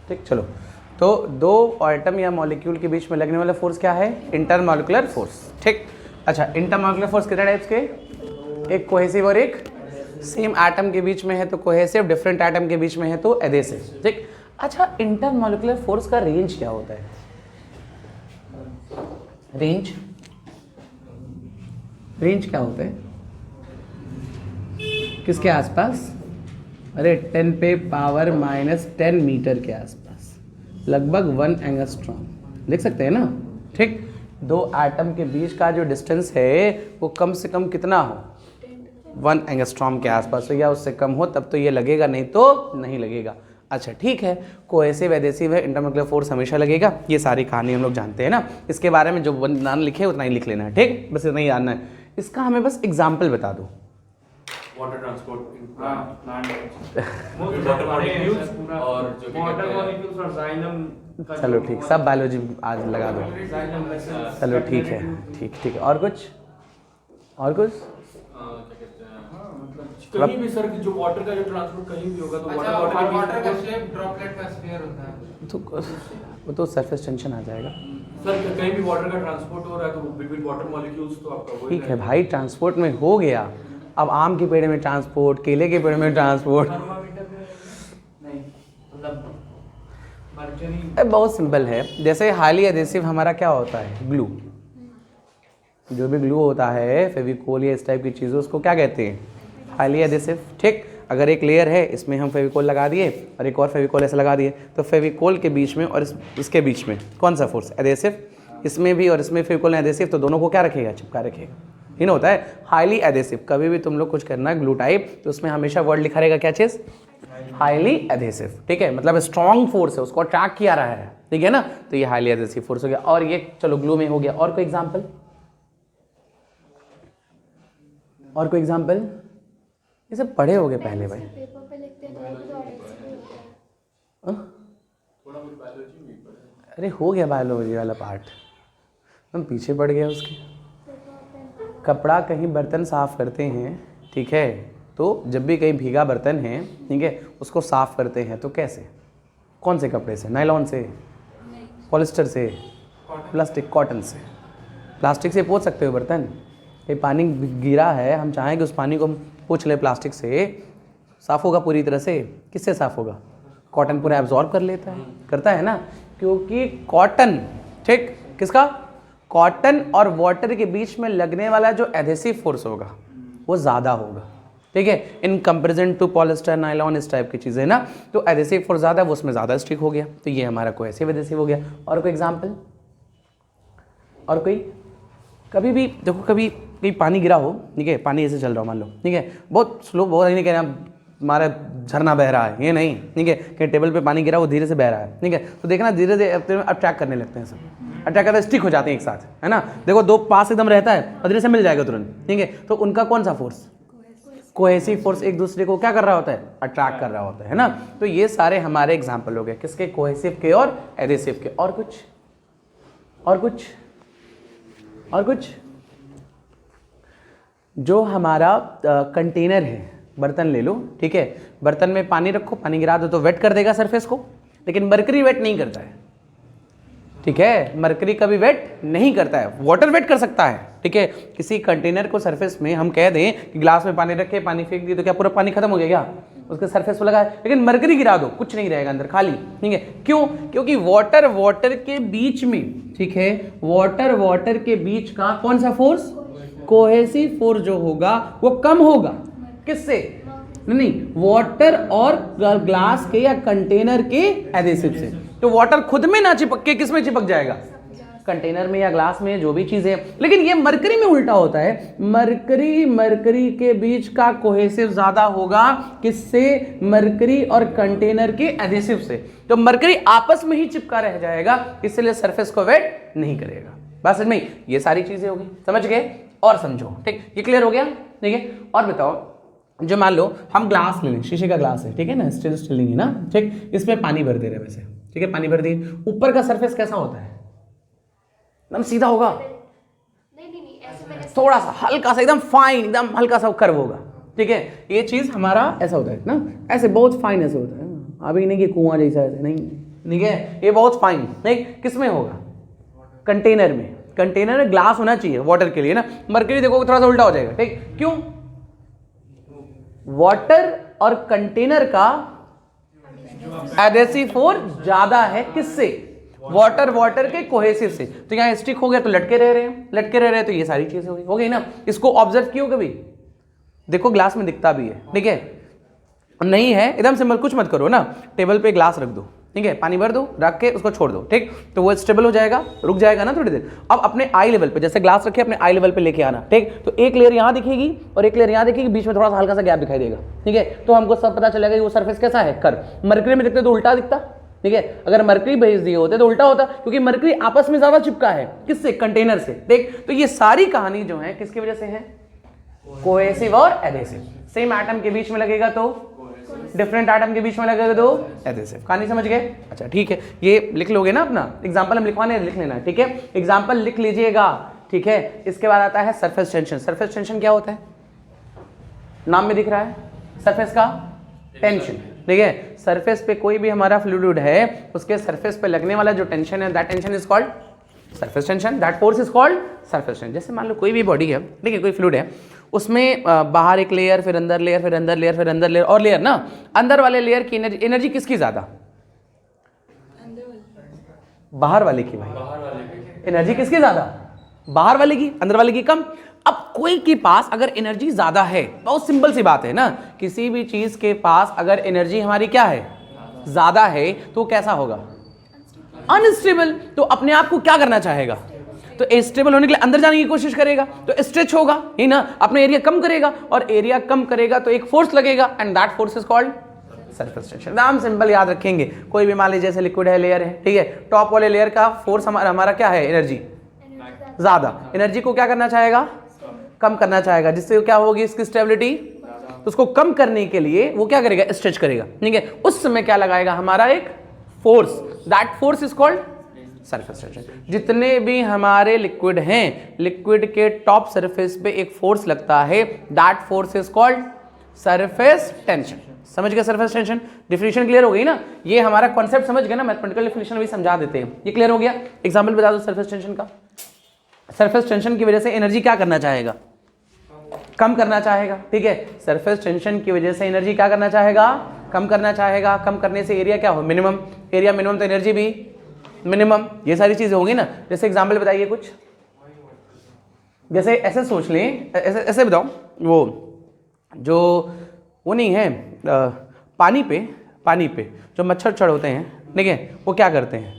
ठीक, चलो तो दो एटम या मॉलिक्यूल के बीच में लगने वाला फोर्स क्या है? Intermolecular force. ठीक, अच्छा इंटरमॉलिक्यूलर फोर्स कितने टाइप्स के? एक कोहेसिव और एक सेम एटम के बीच में है तो कोहेसिव, डिफरेंट एटम के बीच में है तो एडेसिव। ठीक, अच्छा इंटरमॉलिक्यूलर फोर्स का रेंज क्या होता है? रेंज क्या होता है किसके आसपास? अरे 10 पे पावर -10 मीटर के आसपास, लगभग 1 एंगस्ट्रॉम लिख सकते हैं ना। ठीक, दो एटम के बीच का जो डिस्टेंस है वो कम से कम कितना हो? 1 एंगस्ट्रॉम के आसपास हो या उससे कम हो, तब तो ये लगेगा, नहीं तो नहीं लगेगा। अच्छा ठीक है, कोहेसिव एडेसिव है, इंटरमॉलिक्यूलर फोर्स हमेशा लगेगा। ये सारी कहानी हम लोग जानते हैं ना, इसके बारे में जो नाम लिखे उतना ही लिख लेना है। ठीक, बस इतना ही जानना है। इसका हमें बस एग्जाम्पल बता दो। वाटर ट्रांसपोर्ट और चलो ठीक, सब बायोलॉजी आज लगा दो। चलो ठीक है, ठीक है। और कुछ? कहीं भी सर जो वाटर का जो ट्रांसपोर्ट कहीं भी होगा तो वाटर का शेप ड्रॉपलेट का स्फीयर होता है तो वो तो सरफेस टेंशन आ जाएगा सर। कहीं भी वाटर का ट्रांसपोर्ट हो रहा है तो बिटवीन वाटर मॉलिक्यूल्स तो आपका हो ठीक है भाई, ट्रांसपोर्ट में हो गया। अब आम के पेड़ में ट्रांसपोर्ट, केले के पेड़ में ट्रांसपोर्ट, बहुत सिंपल है। जैसे हाईली एडेसिव हमारा क्या होता है? ग्लू। जो भी ग्लू होता है, फेविकोल या इस टाइप की चीज़ों, उसको क्या कहते हैं? Highly adhesive. ठीक, अगर एक लेयर है इसमें हम फेविकोल लगा दिए और एक और फेविकोल ऐसे लगा दिए, तो फेविकोल के बीच में और इसके बीच में कौन सा फोर्स? एडेसिव। इसमें भी और इसमें फेविकोल एडेसिव, तो दोनों को क्या रखेगा? चिपका रखेगा। ये ना होता है हाईली एडेसिव। कभी भी तुम लोग कुछ करना है ग्लू टाइप, तो उसमें हमेशा वर्ड लिखा रहेगा क्या चीज़? Highly adhesive. ठीक है, मतलब स्ट्रॉन्ग फोर्स है, उसको अट्रैक्ट किया रहा है। ठीक है ना, तो ये हाईली एडेसिव फोर्स हो गया। और ये चलो ग्लू में हो गया। और कोई एग्जाम्पल? ये सब पढ़े होगे पहले भाई। पेपर पे लिखते हैं तो थोड़ा बहुत बायोलॉजी में पढ़ा। अरे हो गया बायोलॉजी वाला पार्ट, हम पीछे पड़ गए उसके। कपड़ा कहीं बर्तन साफ करते हैं, ठीक है, तो जब भी कहीं भीगा बर्तन है, ठीक है, उसको साफ करते हैं तो कैसे? कौन से कपड़े से? नायलॉन से, पॉलिस्टर से, प्लास्टिक, कॉटन से। प्लास्टिक से पोंछ सकते हो बर्तन? कहीं पानी गिरा है, हम चाहें कि उस पानी को पोंछ लें प्लास्टिक से, साफ़ होगा पूरी तरह से? किससे साफ़ होगा? कॉटन पूरा एब्जॉर्ब कर लेता है, करता है ना, क्योंकि कॉटन, ठीक, किसका? कॉटन और वाटर के बीच में लगने वाला जो एडेसिव फोर्स होगा वो ज़्यादा होगा। ठीक है, in comparison to polyester, nylon, इस टाइप की चीज़ें ना, तो एडेसिव फोर्स ज़्यादा है, वो उसमें ज़्यादा स्टिक हो गया, तो ये हमारा कोहेसिव एडेसिव हो गया। और कोई एग्जाम्पल? और कोई? कभी भी देखो, कभी कहीं पानी गिरा हो, ठीक है, पानी ऐसे चल रहा हो मान लो, ठीक है, बहुत स्लो, बहुत नहीं कह रहे हमारा झरना बह रहा है, ये नहीं, ठीक है, कहीं टेबल पे पानी गिरा वो धीरे से बह रहा है, ठीक है, तो देखना धीरे धीरे अट्रैक्ट करने लगते हैं, सब अट्रैक्ट करते स्टिक हो जाते हैं एक साथ, है ना। देखो दो पास एकदम रहता है और धीरे से मिल जाएगा तुरंत, ठीक है, तो उनका कौन सा फोर्स? कोहेसिव फोर्स एक दूसरे को क्या कर रहा होता है? अट्रैक्ट कर रहा होता है ना। तो ये सारे हमारे एग्जाम्पल हो गए, किसके? कोहेसिव के और एडेसिव के। और कुछ? जो हमारा कंटेनर है, बर्तन ले लो, ठीक है, बर्तन में पानी रखो, पानी गिरा दो तो वेट कर देगा सरफेस को, लेकिन मरकरी वेट नहीं करता है, ठीक है, मरकरी कभी वेट नहीं करता है, वाटर वेट कर सकता है, ठीक है। किसी कंटेनर को सरफेस में हम कह दें कि ग्लास में पानी रखे, पानी फेंक दिए, तो क्या पूरा पानी खत्म हो गया क्या? उसके सरफेस पर लगा है, लेकिन मरकरी गिरा दो कुछ नहीं रहेगा अंदर, खाली, ठीक है। क्यों? क्योंकि वाटर के बीच में, ठीक है, वाटर के बीच का कौन सा फोर्स? कोहेसिव फोर्स जो होगा वो कम होगा, किससे? नहीं, वाटर और ग्लास के या कंटेनर के एडेसिव से। तो वाटर खुद में ना चिपक के किस में चिपक जाएगा? कंटेनर में या ग्लास में, जो भी चीज है। लेकिन ये मरकरी में उल्टा होता है, मरकरी के बीच का कोहेसिव ज्यादा होगा, किससे? मरकरी और कंटेनर के एडेसिव से। तो मरकरी आपस में ही चिपका रह जाएगा, इसलिए सरफेस को वेट नहीं करेगा। बस समझ में? ये सारी चीजें होगी, समझ गए? और समझो, ठीक, ये क्लियर हो गया, ठीक है। और बताओ, जो मान लो हम ग्लास ले लें, शीशे का ग्लास है, ठीक है ना, स्टील लेंगे ना, ठीक, इसमें पानी भर दे रहे हैं वैसे, ठीक है, पानी भर दिए, ऊपर का सरफेस कैसा होता है? एकदम सीधा होगा? नहीं, ऐसे थोड़ा सा हल्का सा, एकदम फाइन, एकदम हल्का सा कर्व होगा, ठीक है। ये चीज हमारा ऐसा होता है ना, ऐसे बहुत फाइन ऐसे होता है, अभी नहीं कि कुआं जैसा ऐसे नहीं, ठीक है, ये बहुत फाइन, नहीं किस में होगा, कंटेनर में, कंटेनर में ग्लास होना चाहिए वाटर के लिए ना, मरकरी देखो थोड़ा सा उल्टा हो जाएगा, ठीक, क्यों, वाटर और कंटेनर का एडेसिव फोर्स ज्यादा है, किससे, वाटर के कोहेसिव से, तो यहाँ स्टिक हो गया तो लटके रह रहे हैं, लटके रह रहे हैं तो ये सारी चीजें हो गई ना। इसको ऑब्जर्व कियो कभी, देखो ग्लास में दिखता भी है, ठीक है, नहीं है एकदम सिंपल, कुछ मत करो ना, टेबल पे ग्लास रख दो, ठीक है, पानी भर दो, रख के उसको छोड़ दो, ठीक, तो वो स्टेबल हो जाएगा, रुक जाएगा ना थोड़ी देर। अब अपने आई लेवल पे, जैसे ग्लास रखे अपने आई लेवल पे लेके आना, ठीक, तो एक लेयर यहाँ दिखेगी और एक लेयर यहाँ दिखेगी, बीच में थोड़ा सा हल्का सा गैप दिखाई देगा, ठीक है, तो हमको सब पता चलेगा कि वो सरफेस कैसा है, कर्व। मरकरी में दिखते तो उल्टा दिखता, ठीक है, अगर मरकरी भेज दिए होते तो उल्टा होता, क्योंकि मरकरी आपस में ज्यादा चिपका है, किससे, कंटेनर से, ठीक, तो ये सारी कहानी जो है किसकी वजह से है, कोहेसिव और एडेसिव। सेम एटम के बीच में लगेगा तो डिफरेंट एटम के बीच में लगेगा तो एडेसिव। कहानी समझ गए, अच्छा ठीक है, ये लिख लोगे ना, अपना एग्जांपल हम लिखवाने लिख लेना, ठीक है, एग्जांपल लिख लीजिएगा, ठीक है। इसके बाद आता है सरफेस टेंशन। सरफेस टेंशन क्या होता है, नाम में दिख रहा है, सरफेस का टेंशन, ठीक है, सरफेस पे कोई भी हमारा फ्लूइड है, उसके सरफेस पे लगने वाला जो टेंशन है, that tension is called surface tension, that force is called surface tension. जैसे मान लो कोई भी बॉडी है, ठीक है, कोई फ्लूइड है, उसमें बाहर एक लेयर, फिर अंदर लेयर, फिर अंदर लेयर, फिर अंदर लेयर और लेयर ना, अंदर वाले लेयर की एनर्जी किसकी ज्यादा, बाहर वाले की, भाई एनर्जी किसकी ज्यादा, बाहर वाले की, अंदर वाले की कम। अब कोई के पास अगर एनर्जी ज्यादा है, बहुत सिंपल सी बात है ना, किसी भी चीज के पास अगर एनर्जी हमारी क्या है, ज्यादा है, तो कैसा होगा, अनस्टेबल। तो अपने आप को क्या करना चाहेगा, तो स्टेबल होने के लिए अंदर जाने की कोशिश करेगा, तो स्ट्रेच होगा ही ना, अपना एरिया कम करेगा, और एरिया कम करेगा तो एक फोर्स लगेगा, and that force is called surface tension. नाम सिंपल याद रखेंगे, कोई भी मान लीजिए जैसे लिक्विड है, लेयर है, ठीक है, टॉप वाले लेयर का फोर्स हमारा क्या है, एनर्जी ज्यादा, एनर्जी को क्या करना चाहेगा, कम करना चाहेगा, जिससे क्या होगी इसकी स्टेबिलिटी, तो उसको कम करने के लिए वो क्या करेगा, स्ट्रेच करेगा, ठीक है, उस समय क्या लगाएगा हमारा एक force, that force is called surface tension. जितने भी हमारे लिक्विड हैं, लिक्विड के टॉप सरफेस पे एक फोर्स लगता है, that force is called surface tension. समझ गए सरफेस टेंशन, डिफिनेशन क्लियर हो गई ना, ये हमारा कॉन्सेप्ट समझ गए ना, मैथमेटिकल डिफिनेशन भी समझा देते हैं, ये क्लियर हो गया। एग्जांपल बता दो सरफेस टेंशन का। सरफेस टेंशन की वजह से एनर्जी क्या करना चाहेगा, कम करना चाहेगा, ठीक है, सरफेस टेंशन की वजह से एनर्जी क्या करना चाहेगा, कम करना चाहेगा, कम करने से एरिया क्या हो, मिनिमम, एरिया मिनिमम तो एनर्जी भी मिनिमम, ये सारी चीजें होंगी ना। जैसे एग्जांपल बताइए कुछ, जैसे ऐसे सोच लें, ऐसे बताओ, वो नहीं है, पानी पे जो मच्छर चढ़ होते हैं, ठीक है, वो क्या करते हैं,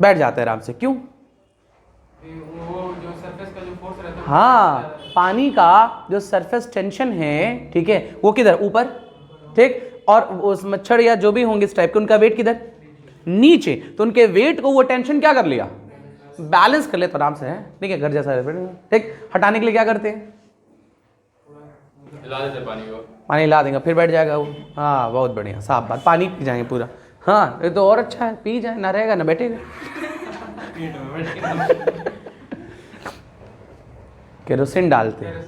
बैठ जाते हैं आराम से, क्यों, वो जो सरफेस का जो फोर्स रहता है, हाँ, पानी का जो सरफेस टेंशन है, ठीक है, वो किधर, ऊपर, ठीक, और उस मच्छर या जो भी होंगे इस टाइप के, उनका वेट किधर, नीचे, तो उनके वेट को वो टेंशन क्या कर लिया, बैलेंस कर ले, तो आराम से है, ठीक है, घर जैसा है, ठीक, हटाने के लिए क्या करते हैं, हिला देते पानी को, पानी हिला देंगे, फिर बैठ जाएगा वो, हाँ बहुत बढ़िया, साफ बात, पानी पी जाएंगे पूरा, हाँ ये तो और अच्छा है, पी जाए, ना रहेगा ना बैठेगा। केरोसिन डालते हैं,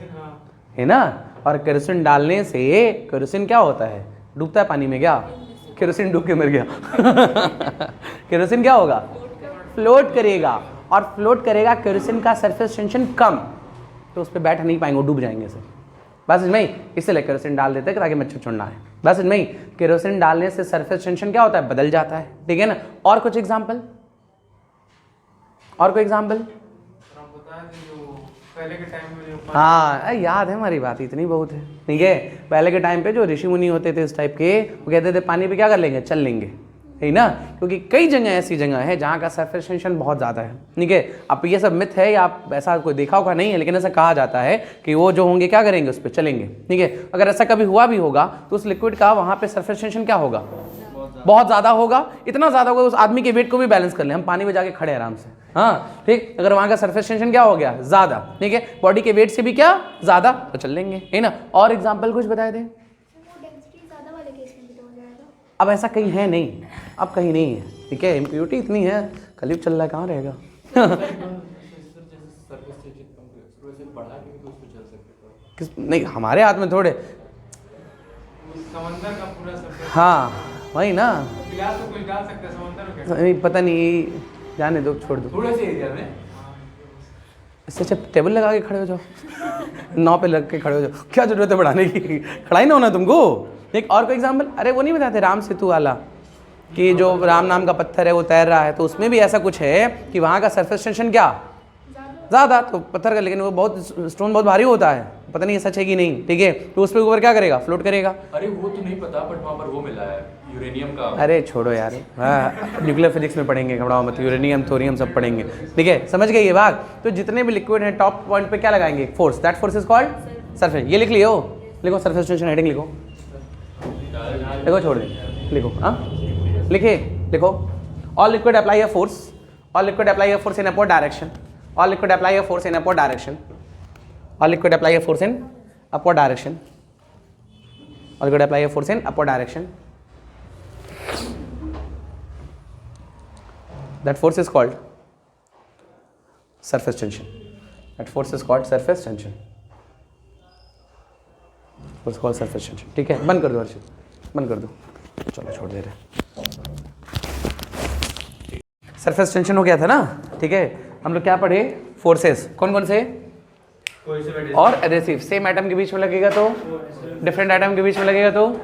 है ना, और केरोसिन डालने से केरोसिन क्या होता है, डूबता है पानी में, क्या केरोसिन डूब के मर गया केरोसिन क्या होगा, फ्लोट करेगा, और फ्लोट करेगा, केरोसिन का सरफेस टेंशन कम, तो उस पर बैठ नहीं पाएंगे, डूब जाएंगे सर, बस इसमें ही, इसलिए केरोसिन डाल देते हैं ताकि मच्छर छोड़ना है, बस इसमें ही। केरोसिन डालने से सरफेस टेंशन क्या होता है, बदल जाता है, ठीक है ना। और कुछ एग्जाम्पल, और कोई एग्जाम्पल, पहले के टाइम में जो, हाँ याद है हमारी बात, इतनी बहुत है, ठीक है, पहले के टाइम पे जो ऋषि मुनि होते थे इस टाइप के, वो कहते थे पानी पे क्या कर लेंगे, चल लेंगे, है ना, क्योंकि कई जगह ऐसी जगह है जहाँ का सरफेस टेंशन बहुत ज़्यादा है, ठीक है। अब ये सब मिथ है, या आप ऐसा कोई देखा होगा नहीं है, लेकिन ऐसा कहा जाता है कि वो जो होंगे क्या करेंगे, उस पर चलेंगे, ठीक है। अगर ऐसा कभी हुआ भी होगा तो उस लिक्विड का वहाँ पे सरफेस टेंशन क्या होगा, बहुत ज़्यादा होगा, इतना ज़्यादा होगा उस आदमी के वेट को भी बैलेंस कर ले, हम पानी में जाके खड़े आराम से, हाँ ठीक, अगर वहाँ का सरफेस टेंशन क्या हो गया, ज़्यादा, ठीक है, बॉडी के वेट से भी क्या ज़्यादा, तो चल लेंगे, है ना। और एग्जाम्पल कुछ बताए थे, अब ऐसा कहीं है नहीं, अब कहीं नहीं है, ठीक है, इम्प्योरिटी इतनी है, कलयुग चल रहा है, कहाँ रहेगा किस नहीं, हमारे हाथ में थोड़े, समंदर का पूरा सरफेस, हाँ वही ना, गिलास में कुछ डाल सकते हैं समंदर में क्या? नहीं पता नहीं, जाने दो, छोड़ दो। थोड़े से एरिया में इससे अच्छा टेबल लगा के खड़े हो जाओ, नाव पे लग के खड़े हो जाओ, क्या जरूरत है बढ़ाने की, खड़ा ही ना होना तुमको। एक और कोई एग्जाम्पल, अरे वो नहीं बताते राम सेतु वाला, कि जो राम नाम का पत्थर है वो तैर रहा है, तो उसमें भी ऐसा कुछ है कि वहाँ का सरफेस टेंशन क्या ज़्यादा, तो पत्थर का, लेकिन वो बहुत स्टोन बहुत भारी होता है, पता नहीं ये सच है कि नहीं, ठीक है, तो उस पर ऊपर क्या करेगा, फ्लोट करेगा। अरे वो तो नहीं पता, बट वहाँ पर वो मिला है यूरेनियम का। अरे छोड़ो यार, हाँ न्यूक्लियर फिजिक्स में पढ़ेंगे, घबराओ मत, यूरेनियम थोरियम सब पढ़ेंगे, ठीक है, समझ गए ये बात। तो जितने भी लिक्विड हैं टॉप पॉइंट पे क्या लगाएंगे, force, that force is called surface. ये लिख लियो, लिखो सरफेस टेंशन हेडिंग लिखो, लिखो छोड़ दे, लिखो, हाँ लिखे, लिखो, all liquid apply a force, all liquid apply a force in upward direction, all liquid apply a force in upward direction, all liquid apply a force in upward direction, all liquid apply a force in upward direction, that force is called surface tension, that force is called surface tension, force is called surface tension, ठीक है, बंद कर दो अर्षित, बंद कर दो, चलो छोड़ दे रहे। सरफेस टेंशन हो गया था ना, ठीक है, हम लोग क्या पढ़े, फोर्सेस कौन कौन से, और एडेसिव, सेम एटम के बीच में लगेगा तो, डिफरेंट एटम के बीच में लगेगा तो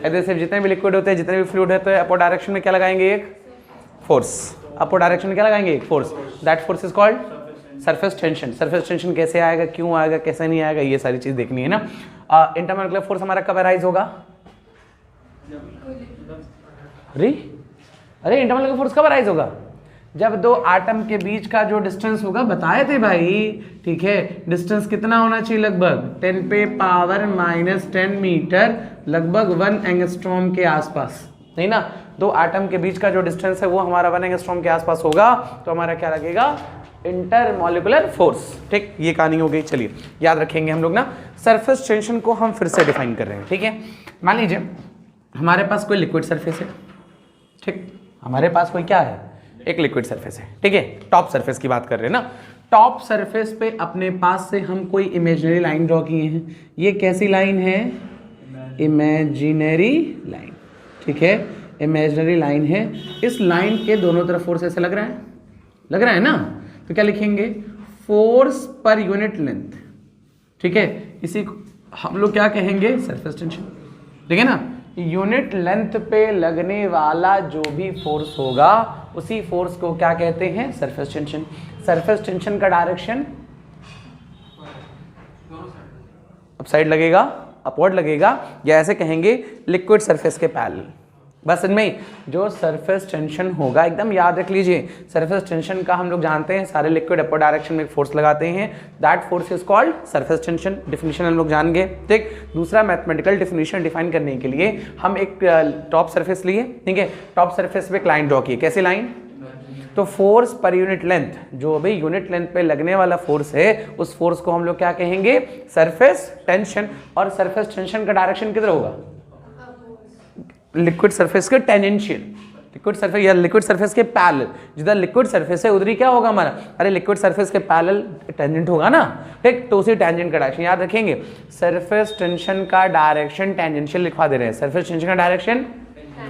एडेसिव, जितने भी लिक्विड होते हैं, जितने भी फ्लूइड होते हैं, अपवर्ड डायरेक्शन में क्या लगाएंगे, एक फोर्स, अपवर्ड डायरेक्शन में क्या लगाएंगे, एक force, that force is called surface tension. Surface tension कैसे आएगा, क्यों आएगा, कैसे नहीं आएगा, ये सारी चीज देखनी है ना। इंटरमोलिकुलर फोर्स हमारा कब अराइज होगा, अरे इंटरमोलिकुलर फोर्स कब अराइज होगा, जब दो एटम के बीच का जो डिस्टेंस होगा, बताए थे भाई, ठीक है, डिस्टेंस कितना होना चाहिए, लगभग 10 पे पावर -10 मीटर, लगभग 1 एंगस्ट्रॉम के आसपास, नहीं ना, दो एटम के बीच का जो डिस्टेंस है वो हमारा 1 एंगस्ट्रॉम के आसपास होगा, तो हमारा क्या लगेगा, इंटरमोलिकुलर फोर्स, ठीक, ये कहानी हो गई। चलिए याद रखेंगे हम लोग ना, सरफेस टेंशन को हम फिर से डिफाइन कर रहे हैं, ठीक है। मान लीजिए हमारे पास कोई लिक्विड सरफेस है, ठीक, हमारे पास कोई क्या है, एक लिक्विड सरफेस है, ठीक है, टॉप सरफेस की बात कर रहे हैं ना। टॉप सरफेस पे अपने पास से हम कोई इमेजिनरी लाइन ड्रॉ किए हैं, ये कैसी लाइन है, इमेजिनरी लाइन, ठीक है, इमेजिनरी लाइन है। इस लाइन के दोनों तरफ फोर्स ऐसे लग रहा है ना, तो क्या लिखेंगे, फोर्स पर यूनिट लेंथ, ठीक है, इसी को हम लोग क्या कहेंगे, सरफेस टेंशन, ठीक है ना। यूनिट लेंथ पे लगने वाला जो भी फोर्स होगा, उसी फोर्स को क्या कहते हैं, सरफेस टेंशन। सरफेस टेंशन का डायरेक्शन अप साइड लगेगा, अपवर्ड लगेगा, या ऐसे कहेंगे लिक्विड सरफेस के पैरेलल। बस इनमें जो सरफेस टेंशन होगा, एकदम याद रख लीजिए, सरफेस टेंशन का हम लोग जानते हैं, सारे लिक्विड अपवर्ड डायरेक्शन में एक फोर्स लगाते हैं, that force is called surface tension. Definition हम लोग जान गए, ठीक। दूसरा मैथमेटिकल डिफिनीशन डिफाइन करने के लिए हम एक टॉप सरफेस लिए, ठीक है, टॉप सरफेस पे एक लाइन ड्रॉ की, कैसी लाइन, तो फोर्स पर यूनिट लेंथ, जो भी यूनिट लेंथ पे लगने वाला फोर्स है, उस फोर्स को हम लोग क्या कहेंगे, सरफेस टेंशन। और सरफेस टेंशन का डायरेक्शन किधर होगा, लिक्विड सरफेस के टेंजेंशियल, लिक्विड सरफेस या लिक्विड सरफेस के पैरेलल, जिधर लिक्विड सरफेस है उधर ही क्या होगा हमारा, अरे लिक्विड सरफेस के पैरेलल टेंजेंट होगा ना, ठीक, तो उसी टेंजेंट का डायरेक्शन याद रखेंगे। सरफेस टेंशन का डायरेक्शन टेंजेंशियल लिखवा दे रहे हैं, सरफेस टेंशन का डायरेक्शन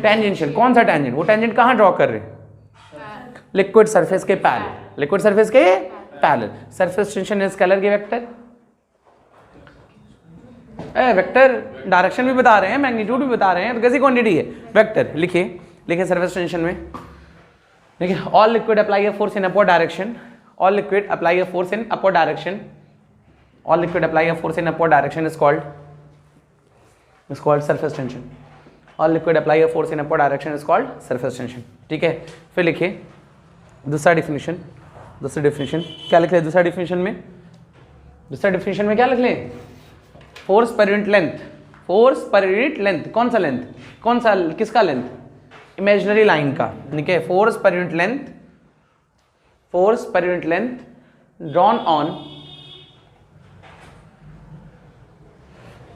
टेंजेंशियल। कौन सा टेंजेंट, वो टेंजेंट कहाँ ड्रॉ कर रहे हैं, लिक्विड सरफेस के पैरेलल, लिक्विड सरफेस के parallel. Surface tension is scalar के वेक्टर, वेक्टर डायरेक्शन भी बता रहे हैं, मैग्नीट्यूड भी बता रहे हैं, तो कैसी क्वांटिटी है, वेक्टर। लिखिए सरफेस टेंशन में, देखिए, all liquid apply a force in upward direction, all liquid apply a force in upward direction, all liquid apply a force in upward direction is called surface tension, all liquid apply a force in upward direction is called surface tension, ठीक है। फिर लिखिए दूसरी definition क्या लिख लें, दूसरा definition में क्या लिख लें, force per unit length, force per unit length, कौन सा लेंथ, किसका लेंथ, इमेजिनरी लाइन का, ठीक है, force per unit length drawn on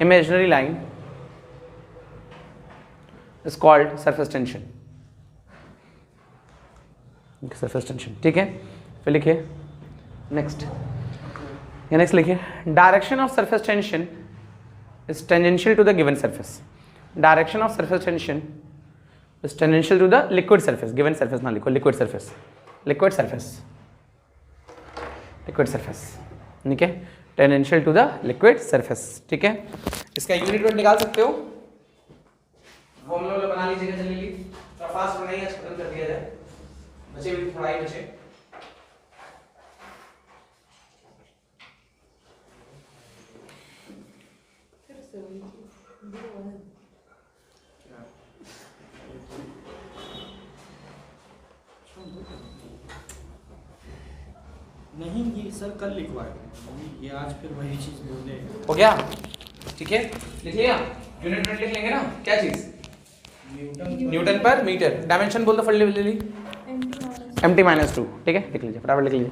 imaginary line is called surface tension, surface tension, ठीक है। फिर लिखिए नेक्स्ट लिखिए, direction of surface tension is tangential to the given surface, direction of surface tension is tangential to the liquid surface, given surface ना लिखो, liquid surface, liquid surface, liquid surface, ठीक है, tangential to the liquid surface, ठीक है। इसका unit weight निकाल सकते हो, फॉर्मूला बना लीजिएगा जल्दी, थोड़ा फास्ट बनाइए, आज खत्म कर दिया जाए, बचे भी थोड़ा ही बचे। नहीं ये सर कल लिखवाए, ये आज फिर वही चीज बोले। हो गया, ठीक है, लिख लिया, यूनिट वेट लिख लेंगे ना, क्या चीज, न्यूटन पर मीटर, डायमेंशन बोल दो फटाफट, mt -2, ठीक है, लिख लीजिए फटाफट लिख लीजिए,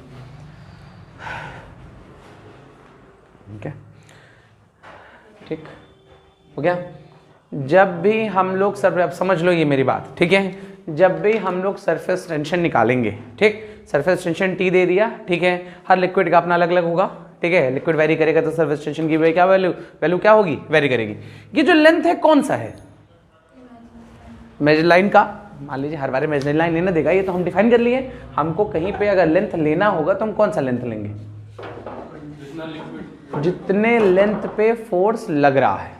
ठीक है, ठीक हो गया। जब भी हम लोग अब समझ लो ये मेरी बात, ठीक है, जब भी हम लोग सरफेस टेंशन निकालेंगे, ठीक, सरफेस टेंशन T दे दिया, ठीक है, हर लिक्विड का अपना अलग अलग होगा, ठीक है, लिक्विड वेरी करेगा तो सरफेस टेंशन की क्या वैल्यू क्या होगी, वेरी करेगी। ये जो लेंथ है कौन सा है, मेजर लाइन का, मान लीजिए हर बार मेजर लाइन लेना देगा, ये तो हम डिफाइन कर लिए, हमको कहीं पे अगर लेंथ लेना होगा तो हम कौन सा लेंथ लेंगे, जितने लेंथ पे फोर्स लग रहा है,